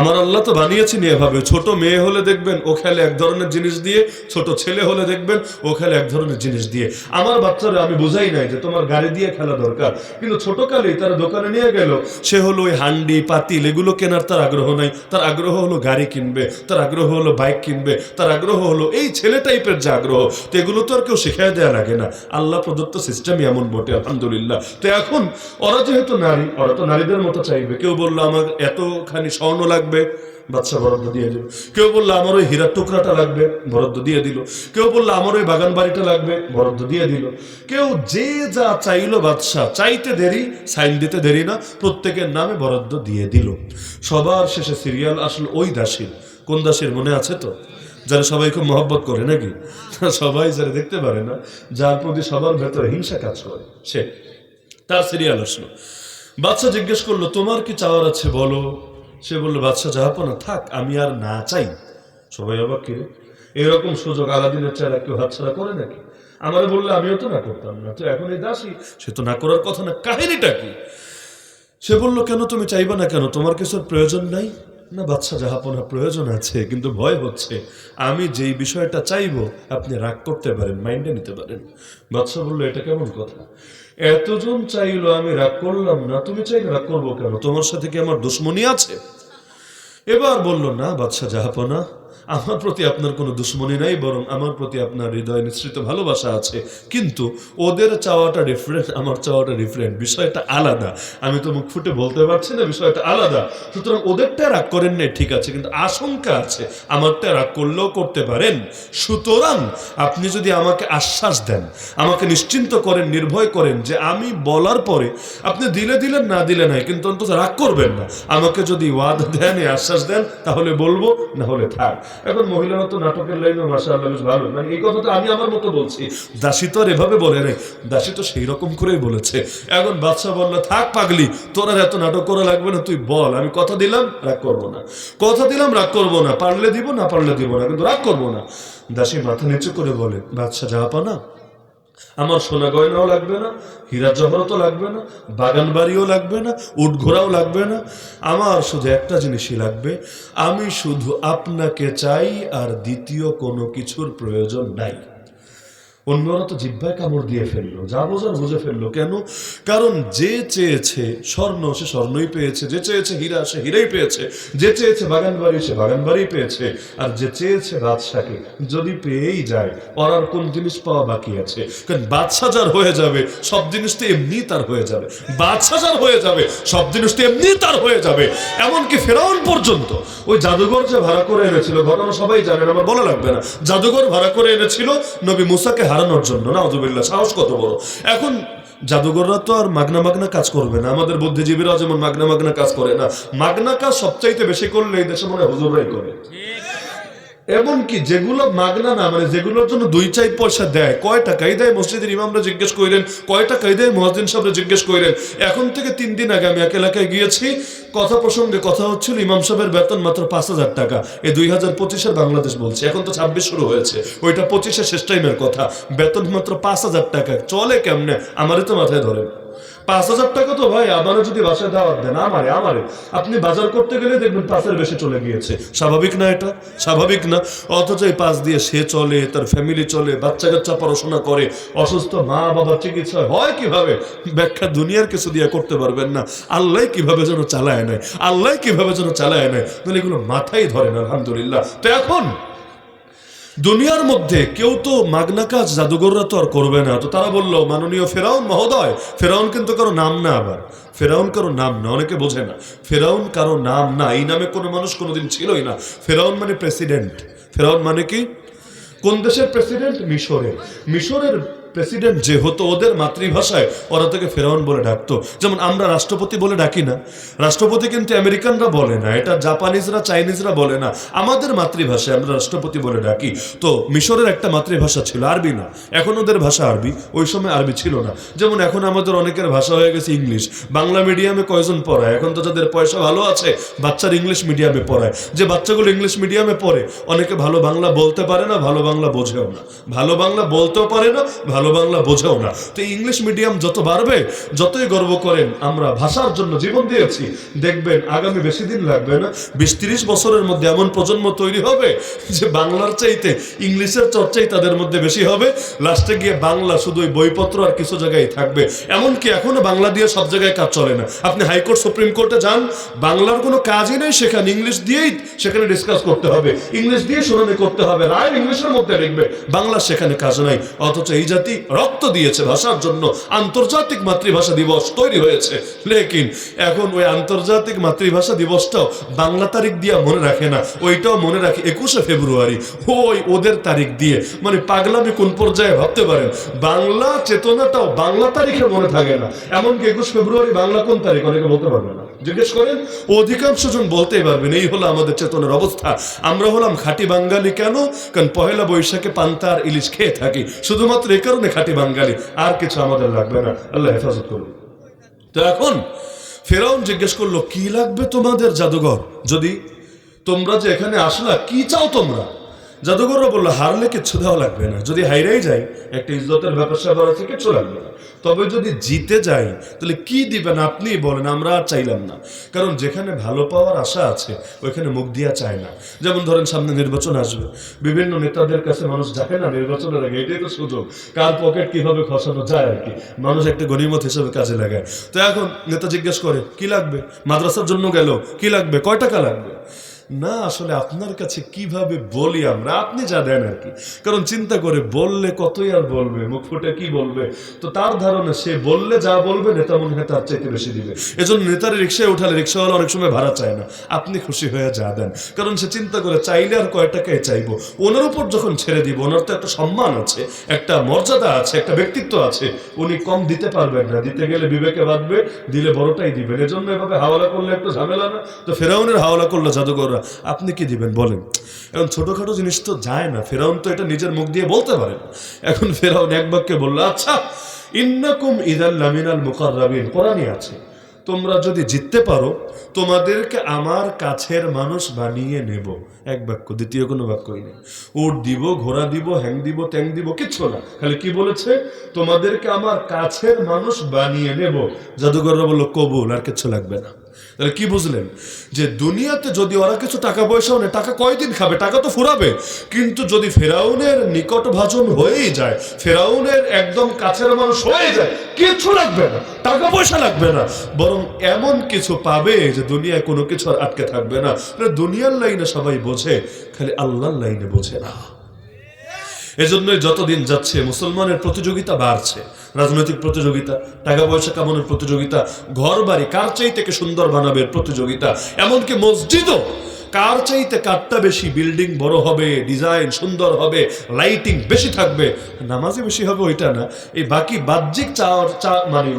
আমার আল্লাহ তো বানিয়েছেন এভাবে, ছোট মেয়ে হলে দেখবেন ও খেলে এক ধরনের জিনিস দিয়ে, ছোট ছেলে হলে দেখবেন ও খেলে এক ধরনের জিনিস দিয়ে। আমার বাচ্চারা আমি বুঝাই নাই যে তোমার গাড়ি দিয়ে খেলা দরকার, কিন্তু ছোটকালেই তারা দোকানে নিয়ে গেল, সে হলো ওই হান্ডি পাতিল এগুলো কেনার তার আগ্রহ নাই। তার আগ্রহ হলো গাড়ি কিনবে, তার আগ্রহ হলো বাইক কিনবে, তার আগ্রহ হলো এই ছেলে টাইপের যে আগ্রহ। তো এগুলো তো আর কেউ শিখাই দেওয়া লাগে না, আল্লাহ প্রদত্ত সিস্টেমই এমন বটে, আলহামদুলিল্লাহ। তো এখন ওরা যেহেতু নারী, ওরা তো নারীদের মতো চাইবে। কেউ বললো আমার এতখানি স্বর্ণ লাগবে, বাচ্চা বরাদ্দ দিয়ে দিল। কেউ বললো আমার ওই হীরার টুকরাটা লাগবে, বরাদ্দ দিয়ে দিল। কেউ বললো আমার ওই বাগান বাড়িটা লাগবে, বরাদ্দ দিয়ে দিল। কেউ যে যা চাইলো, বাদশা চাইতে দেরি, সাইন দিতে দেরি না, প্রত্যেকের নামে বরাদ্দ দিয়ে দিল। সবার শেষে সিরিয়াল আসলো ওই দাসীর। কোন দাসীর মনে আছে তো? যারা সবাই খুব মহব্বত করে নাকি? সবাই যারা দেখতে পারে না, যার প্রতি সবার ভেতরে হিংসা কাজ করে, সে, তার সিরিয়াল আসলো। বাদশা জিজ্ঞেস করলো, তোমার কি চাওয়ার আছে বলো? সে বললো, বাদশা জাহাপনা থাক, আমি আর না চাই। সবাই অবাক, কি এরকম সুযোগ আলাদিনের চেহারা কেউ হাতছাড়া করে নাকি? আমারে বললে আমিও তো না করতাম না, তো এখন এই দাসী, সে তো না করার কথা না, কাহিনীটা কি? সে বলল, কেন তুমি চাইবা না কেন? তোমার কিছুর প্রয়োজন নাই? না বাদশা জাহাপনা, প্রয়োজন আছে, কিন্তু ভয় হচ্ছে আমি যেই বিষয়টা চাইবো আপনি রাগ করতে পারেন, মাইন্ডে নিতে পারেন। বাদশা বলল, এটা কেমন কথা? এতজন চাইলো, আমি রাগ করলাম না, তুমি চাইলে রাগ করবো কেন? তোমার সাথে কি আমার দুশ্মনী আছে? এবার বলল, না বাদশা জাহাপনা, আমার প্রতি আপনার কোনো দুশ্মনী নাই, বরং আমার প্রতি আপনার হৃদয় নিঃসৃত ভালোবাসা আছে। কিন্তু ওদের চাওয়াটা ডিফারেন্ট, আমার চাওয়াটা ডিফারেন্ট, বিষয়টা আলাদা। আমি তো মুখ ফুটে বলতে পারছি না, বিষয়টা আলাদা। সুতরাং ওদেরটা রাগ করেন নাই, ঠিক আছে, কিন্তু আশঙ্কা আছে আমারটা রাগ করলেও করতে পারেন। সুতরাং আপনি যদি আমাকে আশ্বাস দেন, আমাকে নিশ্চিন্ত করেন, নির্ভয় করেন যে আমি বলার পরে আপনি দিলে দিলেন, না দিলে নাই, কিন্তু অন্তত রাগ করবেন না। আমাকে যদি ওয়াদা দেন, আশ্বাস দেন, তাহলে বলবো, না হলে থাক। এখন মহিলারা তো নাটকের লাইনে মাশাআল্লাহ বেশ ভালো, মানে এই কথাটা আমি আমার মতো বলছি, দাসী তো আর এভাবে বলে নাই, দাসী তো সেই রকম করেই বলেছে। এখন বাদশা বলল, থাক পাগলি, তোর আর এত নাটক করা লাগবে না, তুই বল, আমি কথা দিলাম রাগ করবো না, কথা দিলাম রাগ করবো না, পারলে দিব, না পারলে দিব না, কিন্তু রাগ করবো না। দাসী মাথা নিচু করে বলে, বাদশা জাহাপনা, আমার সোনা গয়নাও লাগবে না, হীরা জহরতও লাগবে না, বাগান বাড়িও লাগবে না, উট ঘোড়াও লাগবে না, আমার শুধু একটা জিনিসই লাগবে, আমি শুধু আপনাকে চাই, আর দ্বিতীয় কোনো কিছুর প্রয়োজন নাই। অন্যরা তো জিহ্বায় কামড় দিয়ে ফেললো, যা বোঝার বুঝে ফেললো। কেন? কারণ যে চেয়েছে স্বর্ণ, সে স্বর্ণই পেয়েছে, যে চেয়েছে হীরা, সে হীরাই পেয়েছে, যে চেয়েছে বাগান বাড়ি, সে বাগান বাড়ি পেয়েছে, আর যে চেয়েছে বাদশাকে যদি পেয়েই যায়, ওর আর কোন জিনিস পাওয়া বাকি আছে? কারণ বাদশা যার হয়ে যাবে সব জিনিস তো এমনি তার হয়ে যাবে, বাদশা যার হয়ে যাবে সব জিনিস তো এমনি তার হয়ে যাবে। এমনকি ফেরাউন পর্যন্ত ওই জাদুঘর যে ভাড়া করে এনেছিল, ঘটনা সবাই জানেন, আমার বলা লাগবে না, জাদুঘর ভাড়া করে এনেছিল নবী মুসাকে হারানোর জন্য। নাউযুবিল্লাহ, সাহস কত বড়! এখন জাদুঘররা তো আর মাগনা মাগনা কাজ করবে না, আমাদের বুদ্ধিজীবীরা যেমন মাগনা মাগনা কাজ করে না, মাগনা কাজ সবচাইতে বেশি করলে এই দেশে মনে হয় হুজুররাই করে। এমনকি যেগুলো মাগনা না, মানে যেগুলোর জন্য 2-4 পয়সা দেয়, কয় টাকাই দেয় মসজিদের ইমামরা জিজ্ঞেস করেন, কয় টাকাই দেয় মুয়াজ্জিন সাহেবরা জিজ্ঞেস করেন। এখন থেকে 3 দিন আগে আমি এক এলাকায় গিয়েছি, কথা প্রসঙ্গে কথা হচ্ছিল, ইমাম সাহেবের বেতন মাত্র 5000 টাকা। এই 2025-এর বাংলাদেশ বলছে, এখন তো 26 শুরু হয়েছে, ওইটা 25-এর শেষ টাইমের কথা। বেতন মাত্র 5000 টাকা, চলে কেমনে আমারই তো মাথায় ধরে। 5,000 টাকা তো ভাই আমারও যদি বাসায় দাওয়াত দেন, আমারে আপনি বাজার করতে গেলে দেখবেন 5-এর বেশি চলে গিয়েছে। স্বাভাবিক না এটা? স্বাভাবিক না? অথচ এই 5 দিয়ে সে চলে, তার ফ্যামিলি চলে, বাচ্চা কাচ্চা পড়াশোনা করে, অসুস্থ মা বাবা চিকিৎসা হয় কিভাবে ব্যাখ্যা দুনিয়ার কিছু দিয়ে করতে পারবেন না। আল্লাহ কিভাবে যেন চালায় নেয়, আল্লাহ কিভাবে যেন চালায় নেয়, তাহলে এগুলো মাথায় ধরেন। আলহামদুলিল্লাহ। তো এখন দুনিয়ার মধ্যে কেউ তো মাগনা কাজ জাদুঘররা তো আর করবে না। তো তারা বললো, মাননীয় ফেরাউন মহোদয়, ফেরাউন কিন্তু কারো নাম না, আবার ফেরাউন কারো নাম না, অনেকে বোঝে না। ফেরাউন কারো নাম না, এই নামে কোনো মানুষ কোনোদিন ছিলই না। ফেরাউন মানে প্রেসিডেন্ট। ফেরাউন মানে কি? কোন দেশের প্রেসিডেন্ট? মিশরের। মিশরের প্রেসিডেন্ট যে হতো, ওদের মাতৃভাষায় ওরা তাকে ফেরাউন বলে ডাকতো। যেমন আমরা রাষ্ট্রপতি বলে ডাকি না, রাষ্ট্রপতি কিন্তু আমেরিকানরা বলে না, এটা জাপানিজরা চাইনিজরা বলে না, আমাদের মাতৃভাষায় আমরা রাষ্ট্রপতি বলে ডাকি। তো মিশরের একটা মাতৃভাষা ছিল, আরবি না। এখন ওদের ভাষা আরবি, ওই সময় আরবি ছিল না। যেমন এখন আমাদের অনেকের ভাষা হয়ে গেছে ইংলিশ। বাংলা মিডিয়ামে কয়জন পড়ায়? এখন তো যাদের পয়সা ভালো আছে বাচ্চার ইংলিশ মিডিয়ামে পড়ায়। যে বাচ্চাগুলো ইংলিশ মিডিয়ামে পড়ে, অনেকে ভালো বাংলা বলতে পারে না, ভালো বাংলা বোঝেও না, ভালো বাংলা বলতেও পারে না, ভালো বাংলা বোঝেও না। তো ইংলিশ মিডিয়াম যত বাড়বে, যতই গর্ব করেন আমরা ভাষার জন্য জীবন দিয়েছি, দেখবেন আগামী বেশি দিন লাগবে না, 20-30 বছরের মধ্যে এমন প্রজন্ম তৈরি হবে যে বাংলার চাইতে ইংলিশের চর্চাই তাদের মধ্যে বেশি হবে। লাস্টে গিয়ে বাংলা শুধু বইপত্র আর কিছু জায়গায় থাকবে। এমনকি এখনো বাংলা দিয়ে সব জায়গায় কাজ চলে না। আপনি হাইকোর্ট সুপ্রিম কোর্টে যান, বাংলার কোনো কাজই নেই সেখানে, ইংলিশ দিয়েই সেখানে ডিসকাস করতে হবে, ইংলিশ দিয়ে শুনানি করতে হবে, রায় ইংলিশের মধ্যে লিখবে, বাংলা সেখানে কাজ নাই। অথচ এই জাতি রক্ত দিয়েছে ভাষার জন্য, আন্তর্জাতিক মাতৃভাষা দিবস তৈরি হয়েছে। লেকিন এখন ওই আন্তর্জাতিক মাতৃভাষা দিবসটাও বাংলা তারিখ দিয়ে মনে রাখে না, ওইটাও মনে রাখে 21শে ফেব্রুয়ারি, ওই ওদের তারিখ দিয়ে। মানে পাগলামি কোন পর্যায়ে ভাবতে পারেন? বাংলা চেতনাটাও বাংলা তারিখে মনে থাকে না। এমনকি 21 ফেব্রুয়ারি বাংলা কোন তারিখ অনেকে বলতে পারবে না। জিজ্ঞেস করেন, অধিকাংশ জন বলতেই পারবেন। এই হলো আমাদের চেতনার অবস্থা। আমরা হলাম খাঁটি বাঙালি কেন? কারণ পহেলা বৈশাখে পান্তা আর ইলিশ খেয়ে থাকি, শুধুমাত্র এই কারণে খাঁটি বাঙালি, আর কিছু আমাদের লাগবে না। আল্লাহ হেফাজত করুন। তো এখন ফেরাউন জিজ্ঞেস করলো, কি লাগবে তোমাদের জাদুঘর? যদি তোমরা যে এখানে আসলা, কি চাও তোমরা? জাদুঘররা বললো, হারলে কিচ্ছু দেওয়া লাগবে না, যদি হাইরাই যাই একটা ইজ্জতের ব্যাপার স্যাপার আছে, কিচ্ছু লাগবে না। তবে যদি জিতে যাই তাহলে কি দিবেন আপনি বলেন, আমরা আর চাইলাম না। কারণ যেখানে ভালো পাওয়ার আশা আছে ওইখানে মুখ দিয়া চায় না। যেমন ধরেন সামনে নির্বাচন আসবে, বিভিন্ন নেতাদের কাছে মানুষ যায় না নির্বাচনের আগে, এটাই তো সুযোগ, কার পকেট কিভাবে খসানো যায় আর কি, মানুষ একটা গনিমত হিসেবে কাজে লাগায়। তো এখন নেতা জিজ্ঞেস করে, কি লাগবে? মাদ্রাসার জন্য গেল, কি লাগবে, কয় টাকা লাগবে? না, আসলে আপনার কাছে কিভাবে বলি আমরা, আপনি যা দেন আর কি। কারণ চিন্তা করে বললে কতই আর বলবে, মুখ ফুটে কি বলবে। তো তার ধারণা সে বললে যা বলবে নেতা মনে হয় তার চাইতে বেশি দিবে। এজন্য নেতার রিক্সায় উঠালে রিক্সাওয়ালা অনেক সময় ভাড়া চায় না, আপনি খুশি হয়ে যা দেন। কারণ সে চিন্তা করে চাইলে আর কয় টাকায় চাইবো, ওনার উপর যখন ছেড়ে দিব, ওনার তো একটা সম্মান আছে, একটা মর্যাদা আছে, একটা ব্যক্তিত্ব আছে, উনি কম দিতে পারবেন না। দিতে গেলে বিবেকে বাঁধবে, দিলে বড়টাই দিবেন। এজন্য এভাবে হাওলা করলে একটু ঝামেলা না? তো ফেরাউনের হাওলা করলো জাদুঘররা, আপনি কি দিবেন বলেন? এখন ছোটখাটো জিনিস তো যায় না, ফেরাউন তো এটা নিজের মুখ দিয়ে বলতে পারে না। এখন ফেরাউন এক বাক্যে বললো, আচ্ছা, ইন্নাকুম ইযাল লামিনাল মুকাররাবিন, কোরআনে আছে, তোমরা যদি জিততে পারো তোমাদেরকে আমার কাছের মানুষ বানিয়ে নেব। এক বাক্য, দ্বিতীয় কোনো বাক্যই নেই। উট দিব, ঘোড়া দিব, হ্যাং দিব, ট্যাং দিব, কিচ্ছু না। খালি কি বলেছে? তোমাদেরকে আমার কাছের মানুষ বানিয়ে নেব। জাদুঘররা বললো, কবুল, আর কিচ্ছু লাগবে না। তাহলে কি বুঝলেন? যে দুনিয়াতে যদি ওরা কিছু টাকা পয়সাও নেই, টাকা কয়দিন খাবে, টাকা তো ফুরাবে। কিন্তু যদি ফেরাউনের নিকট ভাজন হয়েই যায়, ফেরাউনের একদম কাছের মানুষ হয়ে যায়, কিচ্ছু লাগবে না, টাকা পয়সা লাগবে না, বরং এমন কিছু পাবে যে দুনিয়ায় কোনো কিছু আর আটকে থাকবে না। দুনিয়ার লাইনে সবাই বোঝে, খালি আল্লাহর লাইনে বোঝে না। এজন্যই যতদিন যাচ্ছে মুসলমানের প্রতিযোগিতা বাড়ছে, রাজনৈতিক প্রতিযোগিতা, টাকা পয়সা কামানোর প্রতিযোগিতা, ঘর বাড়ি কার চাইতে সুন্দর বানাবে প্রতিযোগিতা, এমনকি মসজিদও কার চাইতে কারটা বেশি বিল্ডিং বড় হবে, ডিজাইন সুন্দর হবে, লাইটিং বেশি থাকবে, নামাজে বেশি হবে ওইটা না, এই বাকি বাহ্যিক মানে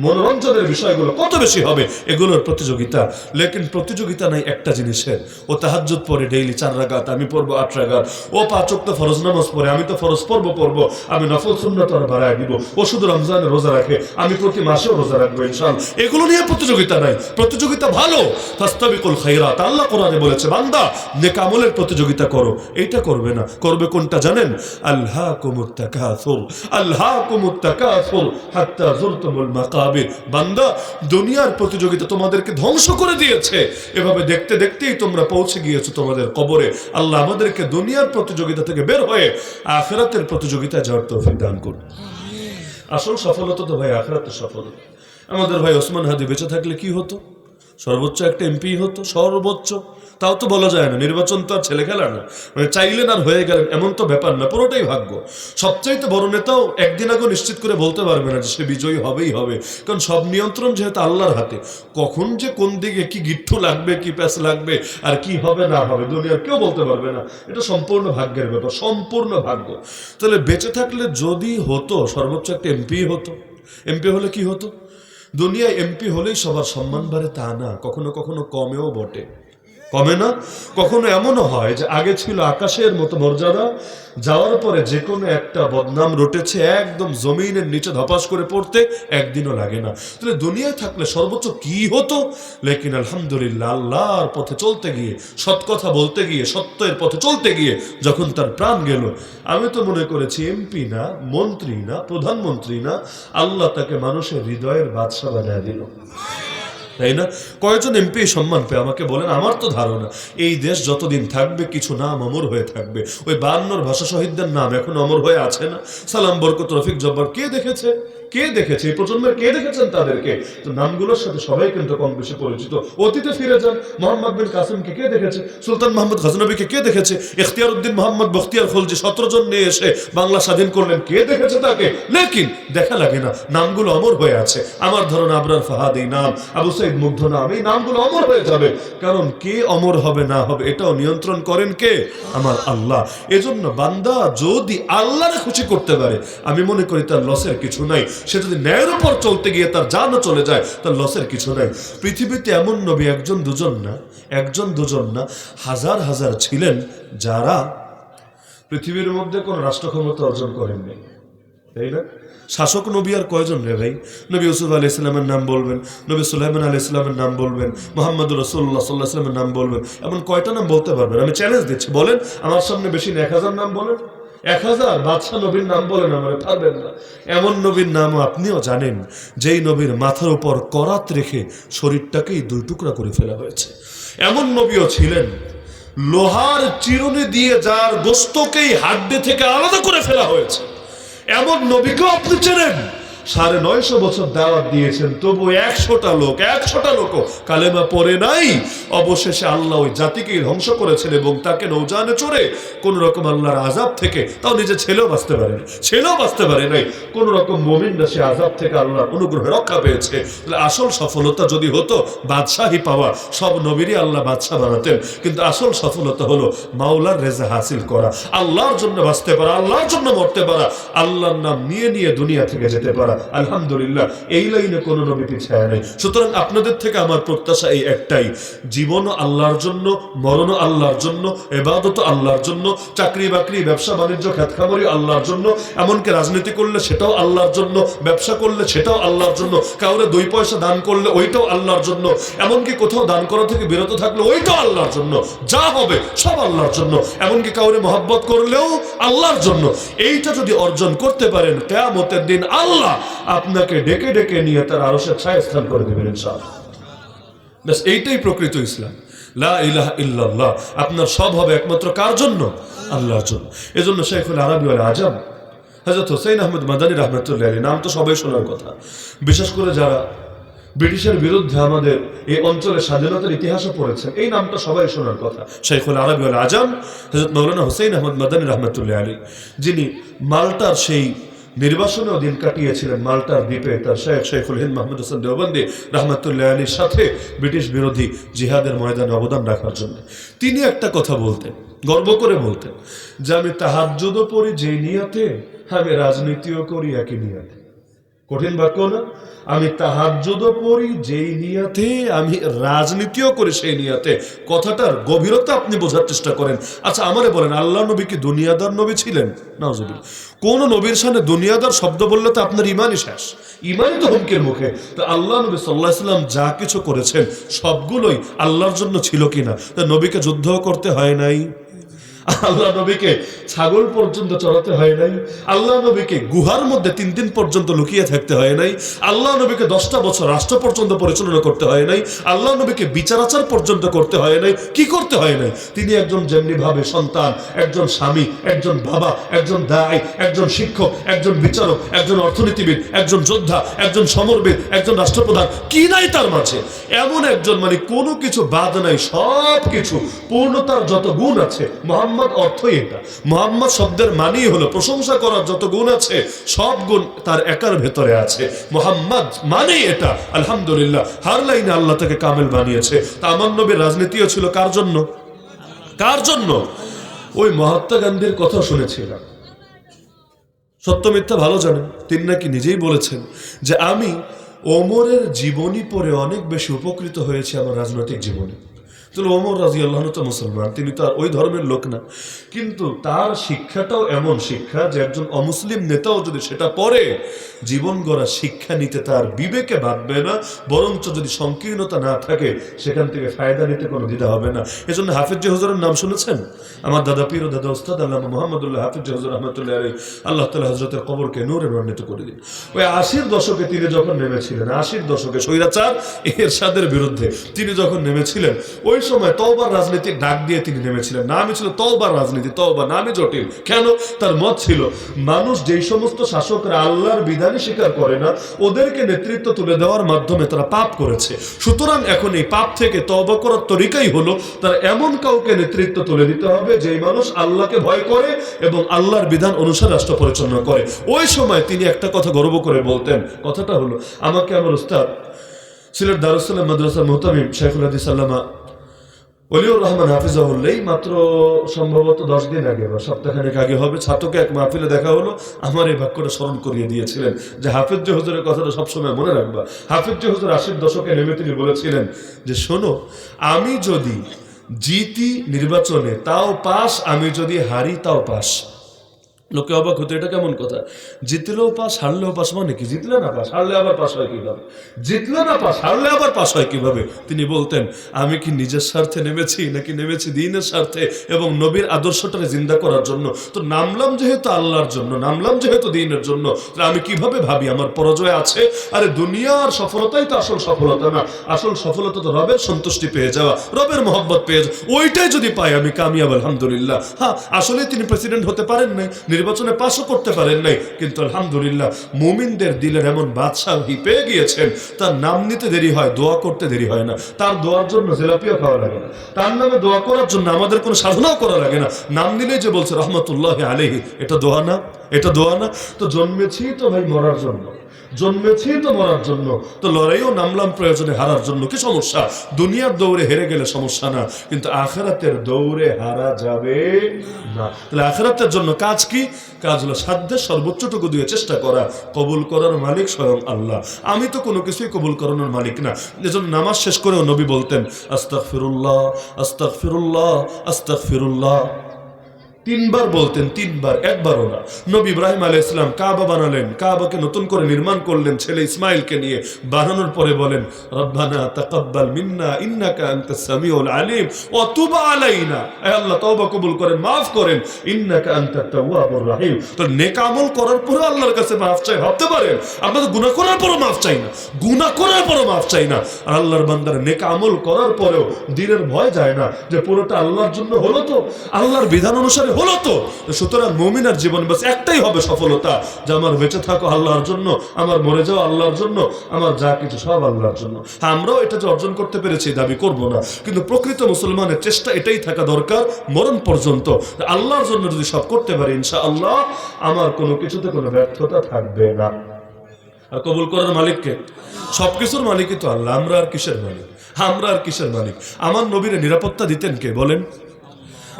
মনোরঞ্জনের বিষয়গুলো কত বেশি হবে, এগুলোর প্রতিযোগিতা। লেকিন প্রতিযোগিতা নাই একটা জিনিসের, ও তাহাজ্জুদ পড়ে ডেইলি 4 রাকাত, আমি পড়বো 8 রাকাত, ও 5 ওয়াক্ত ফরজ নামাজ পড়ে, আমি তো ফরজ পড়বো, আমি নফল সুন্নাত আর বাড়ায় দিব, ও শুধু রমজানে রোজা রাখে, আমি প্রতি মাসেও রোজা রাখবো ইনশাআল্লাহ। এগুলো নিয়ে প্রতিযোগিতা নাই। প্রতিযোগিতা ভালো, ফাস্তাবিকুল খায়রাত, আল্লাহ কোরআনে বলেছে বলেছে বান্দা নেক আমলের প্রতিযোগিতা করো, এইটা করবে না। করবে কোনটা জানেন? আলহাকুমুত তাকাসুর, আলহাকুমুত তাকাসুর হাত্তা যুরতুমুল মাকাবির। বান্দা দুনিয়ার প্রতিযোগিতা তোমাদেরকে ধ্বংস করে দিয়েছে, এভাবে দেখতে দেখতেই তোমরা পৌঁছে গিয়েছো তোমাদের কবরে। আল্লাহ আমাদেরকে দুনিয়ার প্রতিযোগিতা থেকে বের হয়ে আখিরাতের প্রতিযোগিতায় যাওয়ার তৌফিক দান করুন। আসল সফলতা তো ভাই আখিরাতের সফলতা। আমাদের ভাই ওসমান হাদি বেঁচে থাকলে কি হতো? সর্বোচ্চ একটা এমপি হতো, সর্বোচ্চ। তাও তো বলা যায় না, নির্বাচন তো আর ছেলে খেলা না, মানে চাইলেন আর হয়ে গেলেন এমন তো ব্যাপার না, পুরোটাই ভাগ্য। সবচাইতে বড় নেতাও একদিন আগে নিশ্চিত করে বলতে পারবে না যে সে বিজয়ী হবেই হবে, কারণ সব নিয়ন্ত্রণ যেহেতু আল্লাহর হাতে। কখন যে কোন দিকে কি গিট্টু লাগবে, কি প্যাস লাগবে, আর কি হবে না হবে দুনিয়ার কেউ বলতে পারবে না। এটা সম্পূর্ণ ভাগ্যের ব্যাপার, সম্পূর্ণ ভাগ্য। তাহলে বেঁচে থাকলে যদি হতো সর্বোচ্চ একটা এমপি হতো। এমপি হলে কি হতো? দুনিয়ায় এমপি হলেই সবার সম্মান বাড়ে তা না, কখনো কখনো কমেও বটে। কমে না? কখনো এমনও হয় যে আগে ছিল আকাশের মতো মর্যাদা, যাওয়ার পরে যে কোনো একটা বদনাম রটেছে একদম জমিনের নিচে ধপাস করে পড়তে একদিনও লাগে না। তাহলে দুনিয়ায় থাকলে সর্বোচ্চ কি হতো? লেকিন আলহামদুলিল্লাহ আল্লাহর পথে চলতে গিয়ে, সৎ কথা বলতে গিয়ে, সত্যের পথে চলতে গিয়ে যখন তার প্রাণ গেল, আমি তো মনে করেছি এমপি না, মন্ত্রী না, প্রধানমন্ত্রী না, আল্লাহ তাকে মানুষের হৃদয়ের বাদশা বানিয়ে দিল। তাই না? কয়েকজন এমপি সম্মান পেয়ে আমাকে বলেন, আমার তো ধারণা এই দেশ যতদিন থাকবে কিছু নাম অমর হয়ে থাকবে। ওই 52 ভাষা শহীদদের নাম এখন অমর হয়ে আছে না? সালাম, বরকত, রফিক, জব্বার, কে দেখেছে? কে দেখেছে? এই প্রজন্মের কে দেখেছেন তাদেরকে? তো নামগুলোর সাথে সবাই কিন্তু কম বেশি পরিচিত। অতীতে ফিরে যান, মোহাম্মদ বিন কাসিমকে কে দেখেছে? সুলতান মোহাম্মদ গজনবীকে কে দেখেছে? ইখতিয়ার উদ্দিন মোহাম্মদ বখতিয়ার খলজি 17 জন নিয়ে এসে বাংলা স্বাধীন করলেন, কে দেখেছে তাকে? লেকিন দেখা লাগে না, নামগুলো অমর হয়ে আছে। আমার ধারণা আবরার ফাহাদ এই নাম, আবু সাইদ মুগ্ধ নাম, এই নামগুলো অমর হয়ে যাবে। কারণ কে অমর হবে না হবে এটাও নিয়ন্ত্রণ করেন কে? আমার আল্লাহ। এজন্য বান্দা যদি আল্লাহরে খুশি করতে পারে, আমি মনে করি তার লসের কিছু নাই। সে যদি ন্যায়ের উপর চলতে গিয়ে তার জানও চলে যায়, তার লসের কিছু নাই। পৃথিবীতে এমন নবী একজন দুজন না, একজন দুজন না, হাজার হাজার ছিলেন যারা পৃথিবীর মধ্যে কোন রাষ্ট্র ক্ষমতা অর্জন করেননি। তাই না? শাসক নবী আর কয়জন রে ভাই? নবী ইউসুফ আলাইহিস সালামের নাম বলবেন, নবী সুলাইমান আলাইহিস সালামের নাম বলবেন, মুহাম্মদুর রাসূলুল্লাহ সাল্লাল্লাহু আলাইহি ওয়াসাল্লামের নাম বলবেন। এমন কয়টা নাম বলতে পারবেন? আমি চ্যালেঞ্জ দিচ্ছি, বলেন। আমার সামনে বেশি না 1000 নাম বলেন। 1000 বাদশা নবীর নাম বলেন, আমার পারবেন না। এমন নবীর নামও আপনিও জানেন যেই নবীর মাথার উপর করাত রেখে শরীরটাকেই 2 টুকরা করে ফেলা হয়েছে। এমন নবীও ছিলেন লোহার চিরুনি দিয়ে যার গোস্তকেই হাড্ডি থেকে আলাদা করে ফেলা হয়েছে। এমন নবীকেও আপনি চেনেন? 950 বছর দাওয়াত দিয়েছেন, তবু 100টা লোক কালেমা পড়ে নাই। অবশেষে আল্লাহ ওই জাতিকেই ধ্বংস করেছেন এবং তাকে নৌজানে চড়ে কোন রকম আল্লাহর আযাব থেকে, তাও নিজে ছেলেও বাঁচতে পারে নাই, কোন রকম মুমিনরা সে আযাব থেকে আল্লাহর অনুগ্রহে রক্ষা পেয়েছে। তাহলে আসল সফলতা যদি হতো বাদশাহী পাওয়া, সব নবীরই আল্লাহ বাদশা বানাতেন। কিন্তু আসল সফলতা হলো মাওলার রেজা হাসিল করা, আল্লাহর জন্য বাঁচতে পারা, আল্লাহর জন্য মরতে পারা, আল্লাহর নাম নিয়ে নিয়ে দুনিয়া থেকে যেতে পারা। আলহামদুলিল্লাহ এই লাইনে কোন নবী পিছায় নেই। সুতরাং আপনাদের থেকে আমার প্রত্যাশা এই একটাই, জীবনও আল্লাহর জন্য, মরণও আল্লাহর জন্য, ইবাদত আল্লাহর জন্য, চাকরি বাকরি ব্যবসা বাণিজ্য খ্যাতখামারি আল্লাহর জন্য, এমনকি রাজনীতি করলে সেটাও আল্লাহর জন্য, ব্যবসা করলে সেটাও আল্লাহর জন্য, কাউরে 2 পয়সা দান করলে ওইটাও আল্লাহর জন্য, এমনকি কোথাও দান করা থেকে বিরত থাকলে ওইটাও আল্লাহর জন্য, যা হবে সব আল্লাহর জন্য, এমনকি কাউরে মহব্বত করলেও আল্লাহর জন্য। এইটা যদি অর্জন করতে পারেন, কিয়ামতের দিন আল্লাহ আপনাকে ডেকে ডেকে নিয়ে তার আরশের ছায়ায় স্থান করে দেবেন ইনশাআল্লাহ। বাস এইটাই প্রকৃত ইসলাম, লা ইলাহা ইল্লাল্লাহ। আপনার সব হবে একমাত্র কার জন্য? আল্লাহর জন্য। এজন্য শাইখুল আরবি ওয়াল আজম হযরত হুসাইন আহমদ মাদানী রাহমাতুল্লাহি আলাইহি, নাম তো সবাই শোনার কথা, বিশেষ করে যারা ব্রিটিশের বিরুদ্ধে আমাদের এই অঞ্চলে স্বাধীনতার ইতিহাসও পড়েছেন, এই নামটা সবাই শোনার কথা। শাইখুল আরবি ওয়াল আজম হযরত মাওলানা হুসাইন আহমদ মাদানী রাহমাতুল্লাহি আলাইহি, যিনি মাল্টার সেই নির্বাসনেও দিন কাটিয়েছিলেন, মাল্টার দ্বীপে তার শেখুল হিন্দ মাহমুদ হোসেন দেওবন্দি রাহমাতুল্লাহি আলাইহির সাথে ব্রিটিশ বিরোধী জিহাদের ময়দানে অবদান রাখার জন্য। তিনি একটা কথা বলতেন, গর্ব করে বলতেন যে আমি তাহাজ্জুদও পড়ি যেই নিয়তে, আমি রাজনীতিও করি একই নিয়তে। কঠিন বাক্য না? আমি তাহাজ্জুদও পড়ি যেই নিয়াতে, আমি রাজনীতিও করি সেই নিয়াতে। কথাটার গভীরতা আপনি বোঝার চেষ্টা করেন। আচ্ছা আমারে বলেন, আল্লাহ নবী কি দুনিয়াদার নবী ছিলেন? নাউজুবিল্লাহ। কোন নবীর সামনে দুনিয়াদার শব্দ বললে তো আপনার ইমানই শেষ, ইমানই তো হুমকির মুখে। তো আল্লাহ নবী সাল্লাল্লাহু আলাইহি সাল্লাম যা কিছু করেছেন সবগুলোই আল্লাহর জন্য ছিল কিনা? তা নবীকে যুদ্ধ করতে হয় নাই, আল্লাহ নবীকে ছাগল পর্যন্ত চড়াতে হয় নাই, আল্লাহ নবীকে গুহার মধ্যে 3 দিন পর্যন্ত লুকিয়ে থাকতে হয় নাই, আল্লাহ নবীকে 10টা বছর রাষ্ট্র পর্যন্ত পরিচালনা করতে হয় নাই, আল্লাহ নবীকে বিচারাচার পর্যন্ত করতে হয় নাই। কি করতে হয় নাই? তিনি একজন যেমনি ভাবে সন্তান, একজন স্বামী, একজন বাবা, একজন দায়, একজন শিক্ষক, একজন বিচারক, একজন অর্থনীতিবিদ, একজন যোদ্ধা, একজন সমরবিদ, একজন রাষ্ট্রপ্রধান, কি নাই তার মাঝে? এমন একজন, মানে কোনো কিছু বাদ নাই, সব কিছু পূর্ণতার যত গুণ আছে। মোহাম্মদ অর্থই এটা, মোহাম্মদ শব্দের মানেই হলো প্রশংসা করার যত গুণ আছে সব গুণ তার একার ভেতরে আছে। মোহাম্মদ মানেই এটা। আলহামদুলিল্লাহ, হার লাইনে আল্লাহ তাকে কামেল বানিয়েছে। তা আমার নবীর রাজনীতিও ছিল কার জন্য? কার জন্য? ওই মহাত্মা গান্ধীর কথা শুনেছিলাম, সত্য মিথ্যা ভালো জানেন। তিনি নাকি নিজেই বলেছেন যে আমি ওমরের জীবনী পড়ে অনেক বেশি উপকৃত হয়েছি আমার রাজনৈতিক জীবনে। তাহলে ওমর রাদিয়াল্লাহু আনহু তো মুসলমান, তিনি তো আর ওই ধর্মের লোক না, কিন্তু তার শিক্ষাটাও এমন শিক্ষা যে একজন অমুসলিম নেতাও যদি সেটা পড়ে, জীবন গড়া শিক্ষা নিতে তার বিবেকে বাঁধবে না, বরঞ্চ যদি সংকীর্ণতা না থাকে সেখান থেকে ফায়দা নিতে কোনো দ্বিধা হবে না। এজন্য হাফিজ হুজুরের নাম শুনেছেন? আমার দাদা পীর ও দাদা উস্তাদ আল্লামা মুহাম্মদুল্লাহ হাফিজ হুজুর রহমাতুল্লাহ আলাইহি, আল্লাহ তাআলা হযরতের কবরকে নূরে নূরান্বিত করে দিন। ওই 80-র দশকে তিনি যখন নেমেছিলেন, 80-র দশকে স্বৈরাচার এরশাদের বিরুদ্ধে তিনি যখন নেমেছিলেন, ওই সময় তওবার রাজনীতির ডাক দিয়ে তিনি নেমেছিলেন। নামই ছিল তওবার রাজনীতি, তওবা নামই জটিল। কেন? তার মত ছিল মানুষ যেই সমস্ত শাসকরা আল্লাহর বিধানই স্বীকার করে না, ওদেরকে নেতৃত্ব তুলে দেওয়ার মাধ্যমে তারা পাপ করেছে। সুতরাং এখন এই পাপ থেকে তওবা করার তরিকাই হলো তার এমন কাউকে নেতৃত্ব তুলে দিতে হবে যেই মানুষ আল্লাহকে ভয় করে এবং আল্লাহর বিধান অনুসারে রাষ্ট্র পরিচালনা করে। ওই সময় তিনি একটা কথা গর্ব করে বলতেন, কথাটা হলো, আমাকে আমার উস্তাদ সিলেট দারুস সালাম মাদ্রাসার মুহতামিম শাইখুল হাদিস আল্লামা ওলিউর রহমান হাফিজাহুল্লাহ মাত্র সম্ভবত 10 দিন আগে বা সপ্তাহখানেক আগে হবে, ছাত্রকে এক মাহফিলে দেখা হলো, আমার এই বাক্যটা স্মরণ করিয়ে দিয়েছিলেন যে হাফিজ হুজুরের কথাটা সবসময় মনে রাখবা। হাফিজ হুজুর 80-র দশকে নেমে তিনি বলেছিলেন যে শোনো, আমি যদি জিতি নির্বাচনে তাও পাস, আমি যদি হারি তাও পাস। লোকে অবাক হতো, এটা কেমন কথা? জিতলেও পাস, হারলেও পাস, মানে কি? জিতলে না পাস, হারলে আবার পাস হয় কিভাবে? জিতলে না পাস, হারলে আবার পাস হয় কিভাবে? তিনি বলতেন, আমি কি নিজের স্বার্থে নেমেছি নাকি নেমেছি দ্বীনের স্বার্থে এবং নবীর আদর্শটাকে জিন্দা করার জন্য? তো নামলাম যেহেতু আল্লাহর জন্য, নামলাম যেহেতু দ্বীনের জন্য, তাহলে আমি কিভাবে ভাবি আমার পরাজয় আছে? আরে দুনিয়ার সফলতাই তো আসল সফলতা না, আসল সফলতা তো রবের সন্তুষ্টি পেয়ে যাওয়া, রবের মহব্বত পেয়ে যাওয়া। ওইটাই যদি পাই আমি কামিয়াব, আলহামদুলিল্লাহ। হ্যাঁ, আসলে তিনি প্রেসিডেন্ট হতে পারেন নাই, নির্বাচনে পাশও করতে পারেন নাই, কিন্তু আলহামদুলিল্লাহ মুমিনদের দিলের এমন বাদশাহী পেয়ে গিয়েছেন, তার নাম নিতে দেরি হয়, দোয়া করতে দেরি হয় না। তার দোয়ার জন্য জিলাপিও খাওয়া লাগে না, তার নামে দোয়া করার জন্য আমাদের কোনো সাধনাও করা লাগে না। নাম নিলেই যে বলছে রহমতুল্লাহি আলাইহি, এটা দোয়া না? এটা দোয়া না? তো জন্মেছি তো ভাই মরার জন্য, জন্মেছি তো মরার জন্য, তো লড়াইও নামলাম প্রয়োজনে হারার জন্য। কি সমস্যা? দুনিয়ার দৌড়ে হেরে গেলে সমস্যা না, কিন্তু আখিরাতের দৌড়ে হারা যাবে না। তাহলে আখিরাতের জন্য কাজ কি? কাজ হলো সাধ্যের সর্বোচ্চটুকু দিয়ে চেষ্টা করা। কবুল করার মালিক স্বয়ং আল্লাহ, আমি তো কোনো কিছুই কবুল করানোর মালিক না। এজন্য নামাজ শেষ করেও নবী বলতেন আস্তাগফিরুল্লাহ, আস্তাগফিরুল্লাহ, আস্তাগফিরুল্লাহ। 3 বার বলতেন, 3 বার, একবারও না। নবী ইব্রাহিম আলাইহিস সালাম কাবা বানালেন, কাবাকে নতুন করে নির্মাণ করলেন ছেলে ইসমাইলকে নিয়ে। বানানোর পরে বলেন রব্বানা তাকাব্বাল মিন্না ইন্নাকা আনতাস সামিউল আলিম ওয়া তুব আলাইনা, হে আল্লাহ তওবা কবুল করেন, maaf করেন, ইন্নাকা আনতাত তাওয়াবুর রহিম। তো নেক আমল করার পরে আল্লাহর কাছে maaf চাই, ভাবতে পারেন আমরা তো গুনাহ করার পরও maaf চাই না, গুনাহ করার পরও maaf চাই না। আর আল্লাহর বান্দারা নেক আমল করার পরেও দিনের ভয় যায় না যে পুরোটা আল্লাহর জন্য হলো তো, আল্লাহর বিধান অনুসারে হলো তো। সুতরাং মুমিনের জীবন বাস একটাই হবে সফলতা, যে আমার বেঁচে থাকো আল্লাহর জন্য, আমার মরে যাও আল্লাহর জন্য, আমার যা কিছু সব আল্লাহর জন্য। আমরাও এটা যে অর্জন করতে পেরেছি দাবি করব না, কিন্তু প্রকৃত মুসলমানের চেষ্টা এটাই থাকা দরকার মরণ পর্যন্ত, আল্লাহর জন্য যদি সব করতে পারি ইনশাআল্লাহ আমার কোনো কিছুতে কোনো ব্যর্থতা থাকবে না। আর কবুল করার মালিককে, সবকিছুর মালিকই তো আল্লাহ। আমরা আর কিসের মালিক? আমরা আর কিসের মালিক? আমার নবীরে নিরাপত্তা দিতেন কে বলেন?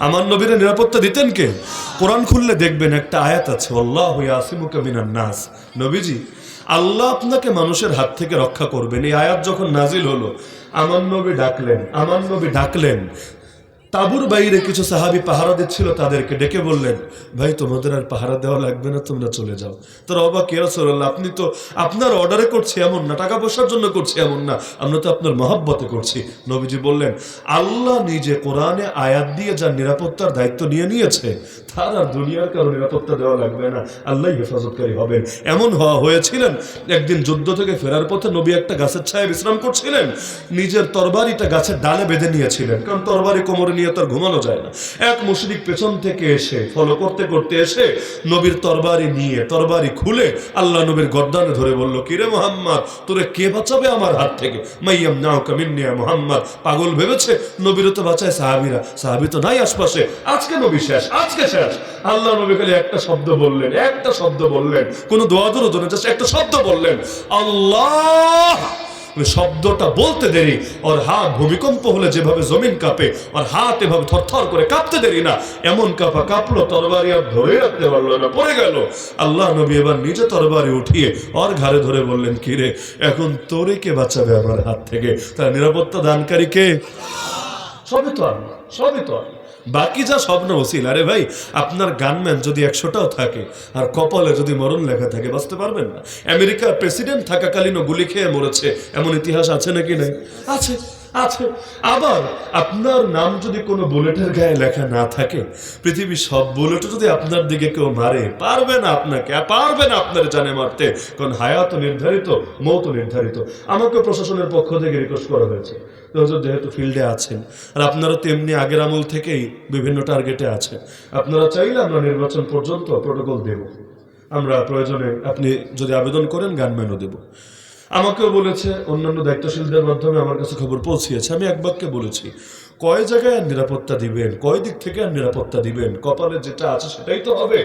আমার নবীরে নিরাপত্তা দিতেন কে? কোরআন খুললে দেখবেন একটা আয়াত আছে, আল্লাহু ইয়াসিমুকা মিনান নাস। নবীজি আল্লাহ আপনাকে মানুষের হাত থেকে রক্ষা করবেন। এই আয়াত যখন নাজিল হলো, আমার নবী ডাকলেন। তাবুর বাইরে কিছু সাহাবী পাহারা দিচ্ছিল, তাদেরকে ডেকে বললেন, ভাই তোমাদের আর পাহারা দেওয়া লাগবে না, তোমরা চলে যাও। তারা অবাক, ইয়া রাসূলুল্লাহ, আপনি তো আপনার অর্ডারে করছি এমন না, টাকা পয়সার জন্য করছি এমন না, আমরা তো আপনার মহব্বতে করছি। নবীজি বললেন, আল্লাহ নিজে কোরআনে আয়াত দিয়ে যার নিরাপত্তার দায়িত্ব নিয়ে নিয়েছে, তার আর দুনিয়ার কারো নিরাপত্তা দেওয়া লাগবে না, আল্লাহ হেফাজতকারী হবেন। এমন হয়েছিলেন, একদিন যুদ্ধ থেকে ফেরার পথে নবী একটা গাছের ছায়ায় বিশ্রাম করছিলেন, নিজের তরবারিটা গাছের ডালে বেঁধে নিয়েছিলেন, কারণ তরবারি কোমরে নিয়ে তার ঘুমানো যায় না। এক মুশরিক পেছন থেকে এসে ফলো করতে করতে এসে নবীর তরবারি খুলে আল্লাহ নবীর গর্দানে ধরে বলল, কিরে মুহাম্মদ, তোরে কে বাঁচাবে আমার হাত থেকে? মাইয়াম নাউকা মিন্নি ইয়া মুহাম্মদ। পাগল ভেবেছে নবীরও তো বাঁচায় সাহাবী তো নাই আশপাশে, আজকে নবী শেষ, আজকে শেষ। আল্লাহ নবী খালি একটা শব্দ বললেন, কোন দোয়া দরুদ না, জাস্ট একটা শব্দ বললেন, আল্লাহ। শব্দটা বলতে দেরি ওর হাত ভূমিকম্প হলে যেভাবে জমিন কাঁপে, ওর হাত এভাবে থরথর করে কাঁপতে দেরি না, এমন কাঁপলো, তরবারি আর ধরে রাখতে পারলো না, পড়ে গেল। আল্লাহ নবী এবার নিজে তরবারি উঠিয়ে ওর ঘাড়ে ধরে বললেন, কিরে, এখন তোরে কে বাঁচাবে আমার হাত থেকে? তার নিরাপত্তা দানকারী কে? সবই তো আল্লাহ। বাকি যা স্বপ্ন ওসিল। আরে ভাই, আপনার গানম্যান যদি 100টাও থাকে আর কপালে যদি মরণ লেখা থাকে, বাঁচতে পারবেন না। আমেরিকার প্রেসিডেন্ট থাকাকালীনও গুলি খেয়ে মরেছে, এমন ইতিহাস আছে নাকি? নাই, আছে। আবার আপনার নাম যদি কোনো বুলেটের গায়ে লেখা না থাকে, পৃথিবীর সব বুলেটও যদি আপনার দিকে কেউ মারে, পারবে না আপনার জানে মারতে, কারণ হায়াত নির্ধারিত, মৌত নির্ধারিত। আমাকে প্রশাসনের পক্ষ থেকে রিকোয়েস্ট করা হয়েছে, যেহেতু ফিল্ডে আছেন আর আপনারা তেমনি আগের আমল থেকেই বিভিন্ন টার্গেটে আছে, আপনারা চাইলে আমরা নির্বাচন পর্যন্ত প্রটোকল দেব, আমরা প্রয়োজনে আপনি যদি আবেদন করেন গানম্যানও দেব। আমাকেও বলেছে, অন্যান্য দায়িত্বশীলদের মাধ্যমে আমার কাছে খবর পৌঁছিয়েছে। আমি এক বাক্যে বলেছি, কয় জায়গায় আর নিরাপত্তা দিবেন, কয় দিক থেকে আর নিরাপত্তা দিবেন? কপালে যেটা আছে সেটাই তো হবে।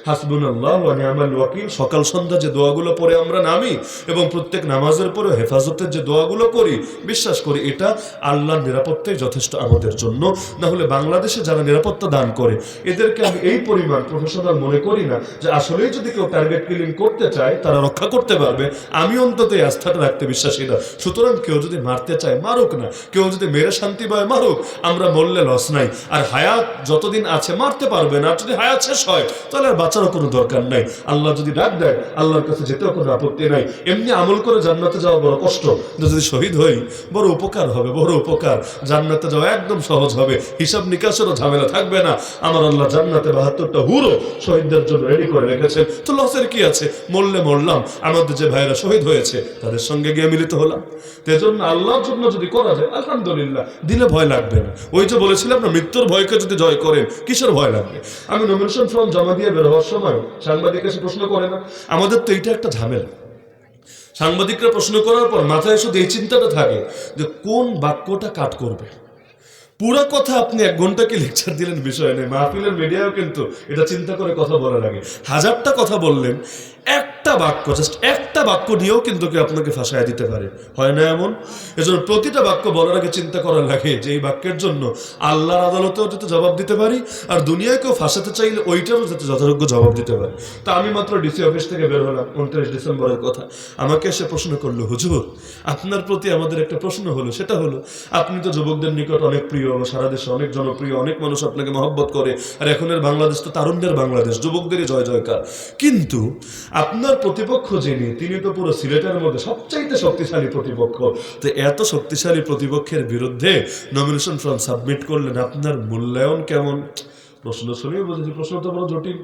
হাসবুনাল্লাহু ওয়া নি'মাল ওয়াকিল। সকাল সন্ধ্যা যে দোয়াগুলো পড়ে আমরা নামি এবং প্রত্যেক নামাজের পরে হেফাজতের যে দোয়াগুলো করি, বিশ্বাস করি এটা আল্লাহর নিরাপত্তাই যথেষ্ট আমাদের জন্য। না হলে বাংলাদেশে যারা নিরাপত্তা দান করে এদেরকে আমি এই পরিমাণ প্রফেশনাল মনে করি না যে আসলেই যদি কেউ টার্গেট কিলিং করতে চায় তারা রক্ষা করতে পারবে। আমি অন্তত এই আস্থাটা রাখতে বিশ্বাসী না। সুতরাং কেউ যদি মারতে চায় মারুক না, কেউ যদি মেরে শান্তি পায় মারুক, আমরা মরলে লস নাই। আর হায়াত যতদিন আছে মারতে পারবে না, যদি হায়াত শেষ হয় তাহলে আর বাঁচারও কোনো দরকার নাই। আল্লাহ যদি ডাক দেয় আল্লাহর কাছে যেতেও কোনো আপত্তি নাই। এমনি আমল করে জান্নাতে যাওয়া বড় কষ্ট, যদি শহীদ হই বড় উপকার হবে, বড় উপকার। জান্নাতে যাওয়া একদম সহজ হবে, হিসাব নিকাশেরও ঝামেলা থাকবে না। আমার আল্লাহ জান্নাতে 72টা হুরও শহীদদের জন্য রেডি করে রেখেছেন, তো লসের কি আছে? মরলে মরলাম, আমাদের যে ভাইরা শহীদ হয়েছে তাদের সঙ্গে গিয়ে মিলিত হলাম। এজন্য আল্লাহর জন্য যদি করা যায় আলহামদুলিল্লাহ, দিলে ভয় লাগবে না। ওই যে বলেছিলাম না, মৃত্যুর ভয়কে যদি জয় করেন কিসের ভয় লাগবে? আমি নমিনেশন ফর্ম জমা দিয়ে বের হওয়ার সময় সাংবাদিক এসে প্রশ্ন করে না, আমাদের তো এইটা একটা ঝামেলা। সাংবাদিকরা প্রশ্ন করার পর মাথায় শুধু এই চিন্তাটা থাকে যে কোন বাক্যটা কাট করবে। পুরা কথা আপনি 1 ঘন্টা কি লেকচার দিলেন বিষয় নেই, মাহফিলের মিডিয়াও কিন্তু এটা চিন্তা করে কথা বলা লাগে। 1000টা কথা বললেন, একটা বাক্য, জাস্ট একটা বাক্য দিয়েও কিন্তু কেউ আপনাকে ফাঁসায় দিতে পারে, হয় না এমন? এজন্য প্রতিটা বাক্য বলার আগে চিন্তা করার লাগে যে এই বাক্যের জন্য আল্লাহর আদালতেও যাতে জবাব দিতে পারি, আর দুনিয়ায় কেউ ফাঁসাতে চাইলে ওইটারও যাতে যথাযোগ্য জবাব দিতে পারি। তা আমি মাত্র ডিসি অফিস থেকে বের হলাম 29 ডিসেম্বরের কথা। আমাকে এসে প্রশ্ন করলো, হুজুর আপনার প্রতি আমাদের একটা প্রশ্ন হলো, সেটা হলো আপনি তো যুবকদের নিকট অনেক প্রিয়, সারা দেশে অনেক জনপ্রিয়, অনেক মানুষ আপনাকে মহব্বত করে, আর এখনের বাংলাদেশ তো তারুণ্যের বাংলাদেশ, যুবকদেরই জয় জয়কার। কিন্তু আপনার প্রতিপক্ষ যিনি, তিনি তো পুরো সিলেটের মধ্যে সবচাইতে শক্তিশালী প্রতিপক্ষ। তো এত শক্তিশালী প্রতিপক্ষের বিরুদ্ধে নমিনেশন ফর্ম সাবমিট করলেন, আপনার মূল্যায়ন কেমন? প্রশ্ন শুনেই বুঝেছি প্রশ্ন তো বড় জটিল,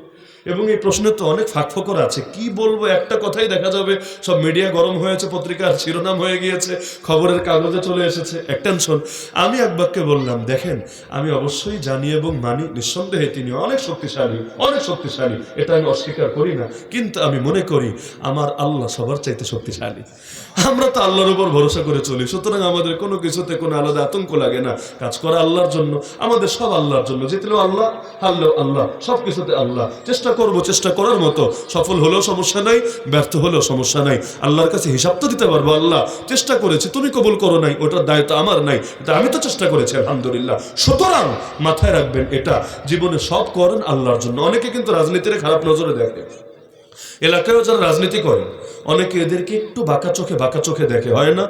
এবং এই প্রশ্নের তো অনেক ফাঁকফোকর আছে। কি বলবো, একটা কথাই দেখা যাবে সব মিডিয়া গরম হয়েছে, পত্রিকার শিরোনাম হয়ে গিয়েছে, খবরের কাগজে চলে এসেছে, এক টেনশন। আমি এক বাক্যে বললাম, দেখেন আমি অবশ্যই জানি এবং মানি নিঃসন্দেহে তিনি অনেক শক্তিশালী, এটা আমি অস্বীকার করি না, কিন্তু আমি মনে করি আমার আল্লাহ সবার চাইতে শক্তিশালী। আমরা তো আল্লাহর উপর ভরসা করে চলি, সুতরাং আমাদের কোনো কিছুতে কোনো আলাদা আতঙ্ক লাগে না। কাজ করা আল্লাহর জন্য, আমাদের সব আল্লাহর জন্য, জিতলেও আল্লাহ, হারলেও আল্লাহ, সব কিছুতে আল্লাহ। চেষ্টা করব, চেষ্টা করার মতো, সফল হলেও সমস্যা নাই, ব্যর্থ হলেও সমস্যা নাই। আল্লাহর কাছে হিসাব তো দিতে পারবো, আল্লাহ চেষ্টা করেছি, তুমি কবুল করো নাই, ওটার দায়িত্ব আমার নাই, তা আমি তো চেষ্টা করেছি আলহামদুলিল্লাহ। সুতরাং মাথায় রাখবেন, এটা জীবনে সব করেন আল্লাহর জন্য। অনেকে কিন্তু রাজনীতির খারাপ নজরে দেখে, এলাকায়ও যারা রাজনীতি করে অনেকে এদেরকে একটু বাঁকা চোখে দেখে, হয় না?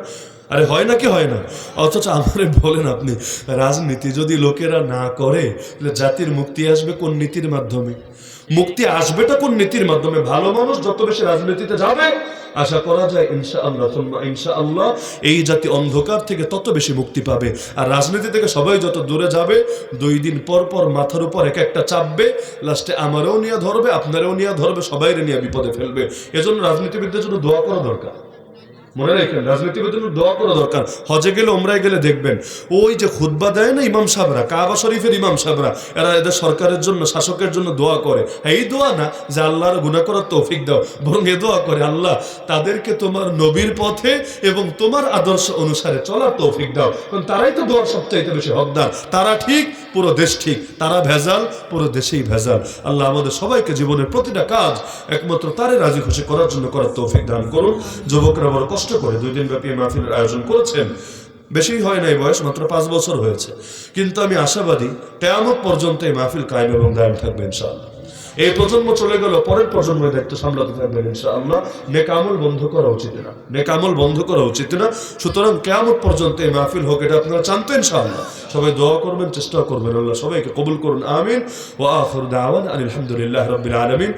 আরে হয় না কি হয় না? অথচ আমারে বলেন আপনি, রাজনীতি যদি লোকেরা না করে তাহলে জাতির মুক্তি আসবে কোন নীতির মাধ্যমে? মুক্তি আসবেটা কোন নীতির মাধ্যমে? ভালো মানুষ যত বেশি রাজনীতিতে যাবে, আশা করা যায় ইনশাআল্লাহ সুম্মা ইনশাআল্লাহ এই জাতি অন্ধকার থেকে তত বেশি মুক্তি পাবে। আর রাজনীতি থেকে সবাই যত দূরে যাবে, 2 দিন পর পর মাথার উপর এক একটা চাপবে, লাস্টে আমারও নিয়ে ধরবে, আপনারও নিয়ে ধরবে, সবাইরে নিয়ে বিপদে ফেলবে। এজন্য রাজনীতিবিদদের জন্য দোয়া করা দরকার। মনে রাখেন, রাজনীতিবিদের জন্য দোয়া করা দরকার। হজে গেলে, ওমরায় গেলে দেখবেন ওই যে খুতবা দেয় না ইমাম সাহেবরা, কাবা শরীফের ইমাম সাহেবরা, এরা এদের সরকারের জন্য, শাসকের জন্য দোয়া করে। এই দোয়া না যে আল্লাহর গুনাহ করার তৌফিক দাও, বরং এ দোয়া করে, আল্লাহ তাদেরকে তোমার নবীর পথে এবং তোমার আদর্শ অনুসারে চলার তৌফিক দাও। কারণ তারাই তো দোয়ার সবচাইতে বেশি হকদার। তারা ঠিক, পুরো দেশ ঠিক। তারা ভেজাল, পুরো দেশেই ভেজাল। আল্লাহ আমাদের সবাইকে জীবনের প্রতিটা কাজ একমাত্র তারে রাজি খুশি করার জন্য করার তৌফিক দান করুন। যুবকরা বড় কষ্ট করে 2 দিন ব্যাপী মাহফিলের আয়োজন করেছেন। বেশি হয় নাই, বয়স মাত্র 5 বছর হয়েছে, কিন্তু আমি আশাবাদী কিয়ামত পর্যন্ত এই মাহফিল কায়েম এবং দায়েম থাকবে ইনশাআল্লাহ। এই প্রজন্ম চলে গেল, পরের প্রজন্মের দায়িত্ব সামলাতে থাকবেন ইনশাআল্লাহ। নেক আমল বন্ধ করা উচিত না, নেক আমল বন্ধ করা উচিত না। সুতরাং কিয়ামত পর্যন্ত এই মাহফিল হোক, এটা আপনারা চান তো ইনশাআল্লাহ? সবাই দোয়া করবেন, চেষ্টা করবেন। আল্লাহ সবাইকে কবুল করুন, আমিন। ওয়া আখিরু দাওয়ানা আলহামদুলিল্লাহি রাব্বিল আলামিন।